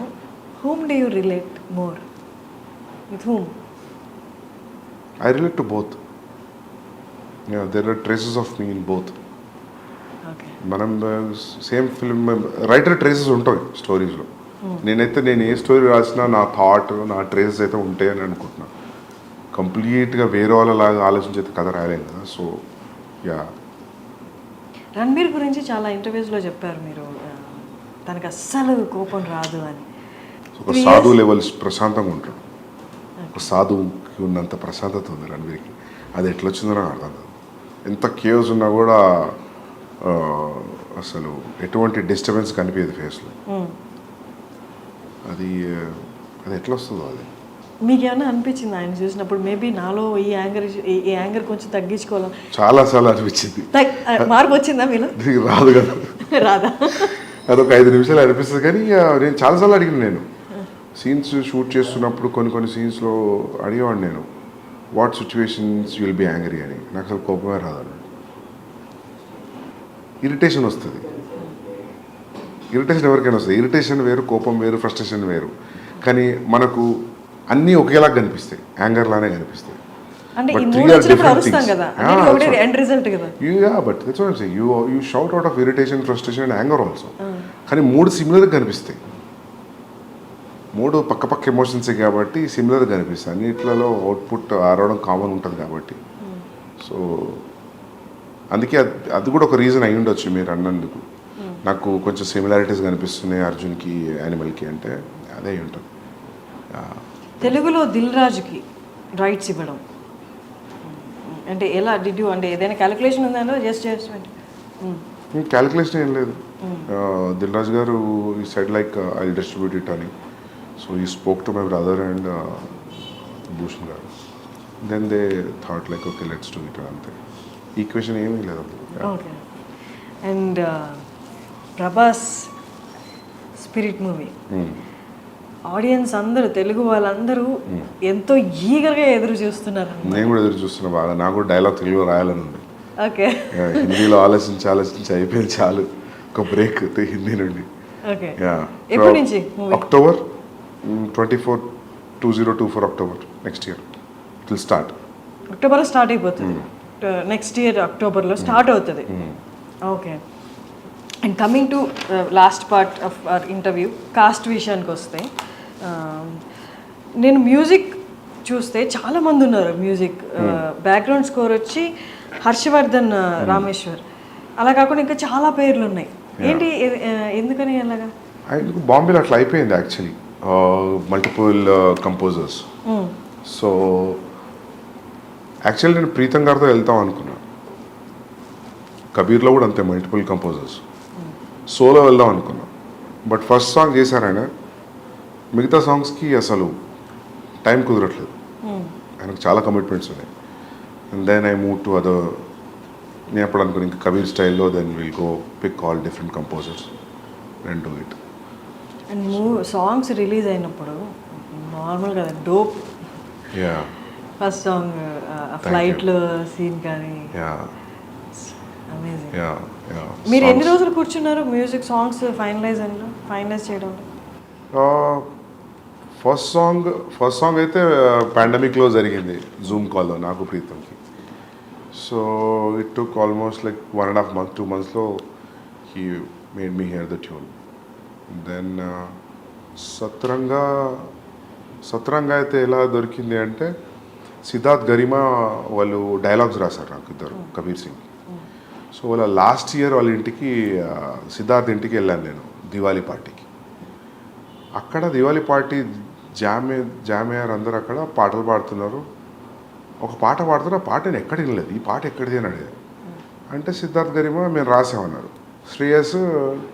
whom do you relate more? With whom? I relate to both. Yeah, there are traces of me in both. Okay. మనం same film writer traces ఉంటాయి స్టోరీస్లో. నేను ఏ story రాసినా నా thought, నా traces అయితే ఉంటాయి అని అనుకుంటున్నాను. కంప్లీట్గా వేరే వాళ్ళలాగా ఆలోచించే కథ రాయలేను కదా. So yeah. రణబీర్ గురించి చాలా ఇంటర్వ్యూస్లో చెప్పారు మీరు, తనకు అస్సలు కోపం రాదు అని. ఒక సాధు లెవెల్స్ ప్రశాంతంగా ఉంటాడు. ఒక సాధువుకి ఉన్నంత ప్రశాంతత ఉంది రణబీర్కి. అది ఎట్లా వచ్చిందో నాకు అర్థం కాదు. ఎంత కేవ్స్ ఉన్నా కూడా అసలు ఎటువంటి డిస్టర్బెన్స్ కనిపించదు ఫేస్లో. అది అది ఎట్లా వస్తుందో అది. మీకు ఏమైనా అనిపించింది ఆయన చూసినప్పుడు మేబీ నాలో ఈ యాంగర్ కొంచెం తగ్గించుకోవాలి? చాలాసార్లు అనిపించింది. మార్పు వచ్చిందా మీలో? రాదు కదా, రాదా? అదొక 5 నిమిషాలు అనిపిస్తుంది. కానీ నేను చాలాసార్లు అడిగిన, నేను సీన్స్ షూట్ చేస్తున్నప్పుడు కొన్ని సీన్స్లో అడిగేవాడిని నేను, what situations you will be angry అని. నాకు అసలు కోపమే రాదు, ఇరిటేషన్ వస్తుంది. ఇరిటేషన్ ఎవరికైనా వస్తుంది. ఇరిటేషన్ వేరు, కోపం వేరు, ఫ్రస్ట్రేషన్ వేరు. కానీ మనకు అన్నీ ఒకేలాగా కనిపిస్తాయి, యాంగర్ లానే కనిపిస్తాయి. అంటే ఈ మూడు వచ్చినప్పుడు అరుస్తాం కదా, అది ఒకటే ఎండ్ రిజల్ట్ కదా. But that's what I'm saying, you shout out of irritation, frustration and anger also. కానీ 3 సిమిలర్గా కనిపిస్తాయి. 3 పక్క ఎమోషన్సే కాబట్టి సిమిలర్గా కనిపిస్తాయి. అన్నిట్లలో అవుట్పుట్ ఆరవడం కామన్ ఉంటుంది కాబట్టి. సో అందుకే అది కూడా ఒక రీజన్ అయి ఉండొచ్చు మీరు అన్నందుకు. నాకు కొంచెం సిమిలారిటీస్ కనిపిస్తున్నాయి అర్జున్కి, యానిమల్కి, అంటే అదే అయి ఉంటుంది. తెలుగులో దిల్ రాజుకి రైట్స్ ఇవ్వడం అంటే ఎలా డిడ్ యూ, అంటే ఏదైనా క్యాలిక్యులేషన్ ఉందా? జస్ట్ క్యాలిక్యులేషన్ ఏం లేదు. దిల్ రాజు గారు ఈ side like I distribute it అని. సో ఈ spoke to my brother and Bhushan garu. Then they thought like okay let's do it అంతే. ఈక్వేషన్ ఏమీ లేదు. Okay. And Prabhas spirit movie audience అందరూ, తెలుగు వాళ్ళందరూ ఎంతో ఈగర్గా ఎదురు చూస్తున్నారు. నేను కూడా ఎదురు చూస్తున్నా బాగా. నాకు కూడా డైలాగ్ తెలుగులో రాయాలని ఉంది. ఓకే. హిందీలో ఆలోచించి అయిపోయింది, చాలు. ఒక బ్రేక్ హిందీ నుండి. ఓకే. ఎప్పటి నుంచి? October 24, 2024 October next year it will start. అక్టోబర్లో స్టార్ట్ అయిపోతుంది. నెక్స్ట్ ఇయర్ అక్టోబర్లో స్టార్ట్ అవుతుంది. Okay. And coming to last part of our interview, cost విషయానికి వస్తే, నేను మ్యూజిక్ చూస్తే చాలామంది ఉన్నారు. మ్యూజిక్ బ్యాక్గ్రౌండ్ స్కోర్ వచ్చి హర్షవర్ధన్ రామేశ్వర్, అలా కాకుండా ఇంకా చాలా పేర్లు ఉన్నాయి. ఏంటి, ఎందుకని అలాగా? బాంబేలో అట్లా అయిపోయింది actually, multiple composers. So actually నేను ప్రీతం గారితో వెళ్తాం అనుకున్నాను. కబీర్లో కూడా అంతే, మల్టిపుల్ కంపోజర్స్. సోలో వెళ్దాం అనుకున్నాం. బట్ ఫస్ట్ సాంగ్ చేశారాయన, మిగతా సాంగ్స్కి అసలు టైం కుదరట్లేదు. ఆయనకు చాలా కమిట్మెంట్స్ ఉన్నాయి. And then I move to other. నేను ఎప్పుడు అనుకుని ఇంకా కబీర్ స్టైల్లో then will go pick all different composers and do it. And songs release అయినప్పుడు నార్మల్ కదా, డోప్. యా, ఫస్ట్ సాంగ్ ఫ్లైట్లో సీన్ కానీ అమేజింగ్. మీరు ఎన్ని రోజులు కూర్చున్నారు మ్యూజిక్ సాంగ్స్ ఫైనలైజ్ చేయడంలో? ఫస్ట్ సాంగ్ అయితే పాండమిక్లో జరిగింది, జూమ్ కాల్లో నాకు ప్రీతంకి. So it took almost like 1.5 months, 2 monthsలో he made me here the tune. Then సత్రంగా అయితే ఎలా దొరికింది అంటే, సిద్ధార్థ్ గరిమా వాళ్ళు డైలాగ్స్ రాశారు నాకు, ఇద్దరు, కబీర్ సింగ్. సో వాళ్ళ లాస్ట్ ఇయర్ వాళ్ళ ఇంటికి, సిద్ధార్థ్ ఇంటికి వెళ్ళాను నేను దివాళీ పార్టీకి. అక్కడ దివాళీ పార్టీ జామయ్యారు అందరూ అక్కడ పాటలు పాడుతున్నారు. ఒక పాట పాడుతున్నారు, ఆ పాట నేను ఎక్కడ వినలేదు. ఈ పాట ఎక్కడిది అని అడిగాను. అంటే సిద్ధార్థ్ గరిమా మేము రాసామన్నారు.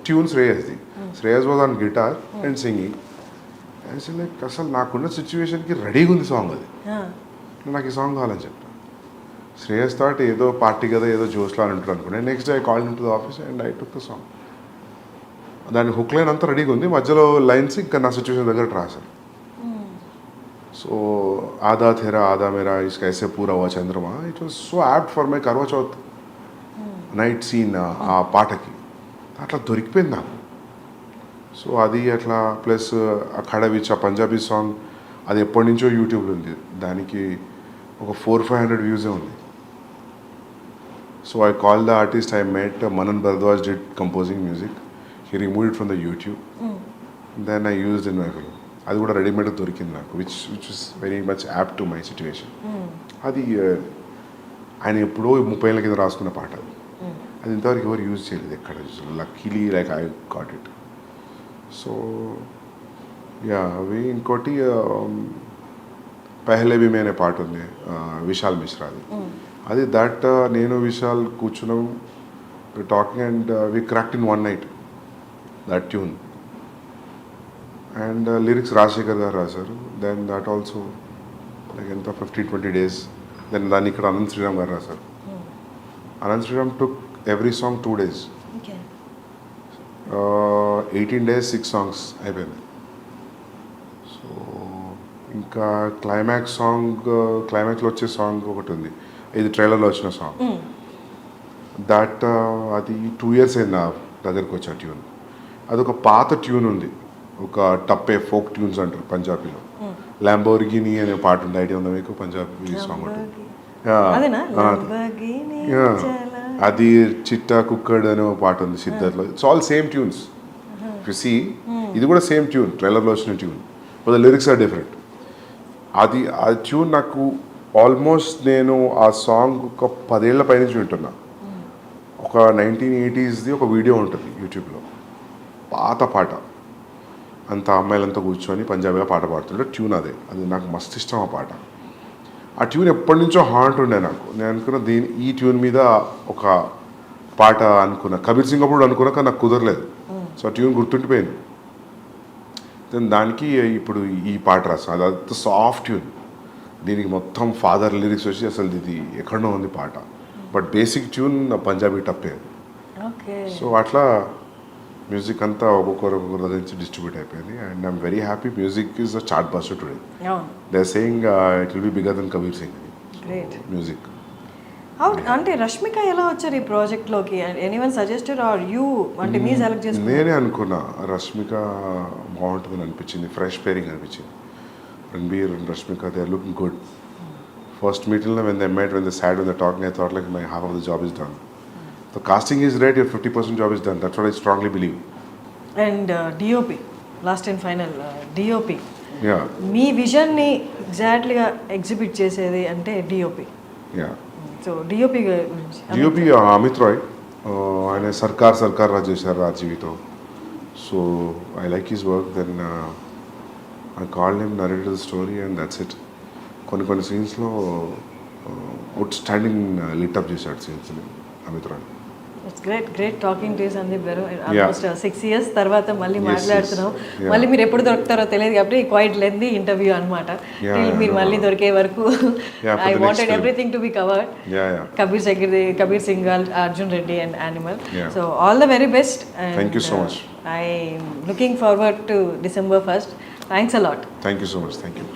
ట్యూన్ శ్రేయస్ది. Shreyas was on guitar and singing. Like అసలు నాకున్న సిచ్యువేషన్కి రెడీగా ఉంది సాంగ్. అది నాకు ఈ సాంగ్ కావాలని చెప్పాను. శ్రేయస్ థాట్ ఏదో పార్టీ కదా, ఏదో జోష్లో అని ఉంటారు అనుకున్నాను. Next day I called in to the office and I took the song. దాని హుక్ లైన్ అంతా రెడీగా ఉంది, మధ్యలో లైన్స్ ఇంకా నా సిచ్యువేషన్ దగ్గర రాశాను. సో ఆదా థెరా ఆదా మేరా ఇస్కా ఐసే పూరా హువా చంద్రమా, it was so apt for my Karwa Chauth night scene. ఆ పాటకి అట్లా దొరికిపోయింది నాకు. సో అది అట్లా, ప్లస్ అఖాడా విచ్ ఆ పంజాబీ సాంగ్, అది ఎప్పటి నుంచో యూట్యూబ్లో ఉంది. దానికి ఒక 400-500 వ్యూసే ఉంది. So I call the artist I met, Manan Bhardwaj did composing music. He remove it from the YouTube. Then I used in my film. అది కూడా రెడీమేడ్ దొరికింది నాకు, which is very much apt to my situation. అది ఆయన ఎప్పుడో 30 ఏళ్ళ కింద రాసుకున్న పాట. అది ఇంతవరకు ఎవరు యూజ్ చేయలేదు ఎక్కడ. Luckily like I got it. So yeah అవి ఇంకోటి పెహ్లే భీ మే అనే పాట ఉంది విశాల్ మిశ్రాది. అది దట్ నేను విశాల్ కూర్చున్నాం talking and we cracked in one night that tune. And lyrics Rajasekhar garu రాశారు. దెన్ దట్ ఆల్సో లైక్ ఎంత 15-20 days. దెన్ దాన్ని ఇక్కడ అనంత్ శ్రీరామ్ గారు రాశారు. Anant Sriram took every song 2 days. 18 days 6 songs అయిపోయింది. సో ఇంకా క్లైమాక్స్లో వచ్చే సాంగ్ ఒకటి ఉంది, ఇది ట్రైలర్లో వచ్చిన సాంగ్. దట్ అది 2 years అయింది నా దగ్గరికి వచ్చే ట్యూన్. అదొక పాత ట్యూన్ ఉంది, ఒక టప్పే ఫోక్ ట్యూన్స్ అంటారు పంజాబీలో. ల్యాంబోర్గిని అనే పాట ఉంది, ఐడియా ఉందా మీకు? పంజాబీ సాంగ్ ఉంటుంది. అది చిట్టా కుక్కడ్ అనే ఒక పాట ఉంది సిద్ధార్థ్లో. It's all same tunes. You see ఇది కూడా సేమ్ ట్యూన్, ట్రైలర్లో వచ్చిన tune, but the lyrics are different. అది ఆ ట్యూన్ నాకు ఆల్మోస్ట్ నేను ఆ సాంగ్ ఒక 10 ఏళ్ల పైనుంచి వింటున్నా. ఒక 1980sది ఒక వీడియో ఉంటుంది యూట్యూబ్లో, పాత పాట, అంత అమ్మాయిలంతా కూర్చొని పంజాబీలో పాట పాడుతుంటే ట్యూన్ అది నాకు మస్తు ఇష్టం ఆ పాట. ఆ ట్యూన్ ఎప్పటి నుంచో హాంట్ ఉండే నాకు. నేను అనుకున్న ఈ ట్యూన్ మీద ఒక పాట అనుకున్నా, కబీర్ సింగ్ అప్పుడు అనుకున్నా, కానీ నాకు కుదరలేదు. సో ఆ ట్యూన్ గుర్తుండిపోయింది. దెన్ దానికి ఇప్పుడు ఈ పాట రాస్తాను. అది సాఫ్ట్ ట్యూన్, దీనికి మొత్తం ఫాదర్ లిరిక్స్ వచ్చి అసలు ఇది ఎక్కడో ఉంది పాట, but basic tune Punjabi tappe. సో అట్లా మ్యూజిక్ అంతా ఒక్కొక్కరు నుంచి డిస్ట్రిబ్యూట్ అయిపోయింది. And I'm very happy. Music is a chartbuster today. They are saying it will be bigger than Kabir Singh music. అంటే రష్మిక ఎలా వచ్చారు ఈ ప్రాజెక్ట్లోకి? ఎనీవన్ సజెస్టెడ్ ఆర్ యూ, అంటే మీ సెలెక్ట్ చేసుకున్నారు? నేనే అనుకున్నా రష్మిక బాగుంటుందని అనిపించింది, ఫ్రెష్ పేరింగ్ అనిపించింది. Ranbir and Rashmika, they are looking good. First మీటింగ్లో when they met, when they sat, when they talking, I thought like my half of the job is done. The casting is right, your 50% job is done. That's what I strongly believe. And DOP, last and final DOP, Yeah, మీ విజన్ని ఎగ్జాక్ట్లీగా exhibit చేసేది అంటే DOP. yeah. So DOP గురించి DOP Amit Roy, ఆయన సర్కార్ రాజ్ చేశారు రాజీవితో. So I like his work. Then I called him, narrated the story, and that's it. కొన్ని సీన్స్లో అవుట్ స్టాండింగ్ లిటప్ చేశాడు సీన్స్ని Amit Roy. It's great talking to Sandeep garu. Almost 6 years తర్వాత మళ్ళీ మాట్లాడుతున్నాం. మళ్ళీ మీరు ఎప్పుడు దొరుకుతారో తెలియదు కాబట్టి క్వైట్ లెంతీ ఇంటర్వ్యూ అనమాట. మీరు మళ్ళీ దొరికే వరకు I wanted everything to be covered. Kabir Singh, Arjun Reddy and animal. So all the very best. Thank you so much. I looking forward to December 1st. Thanks a lot. Thank you so much. Thank you.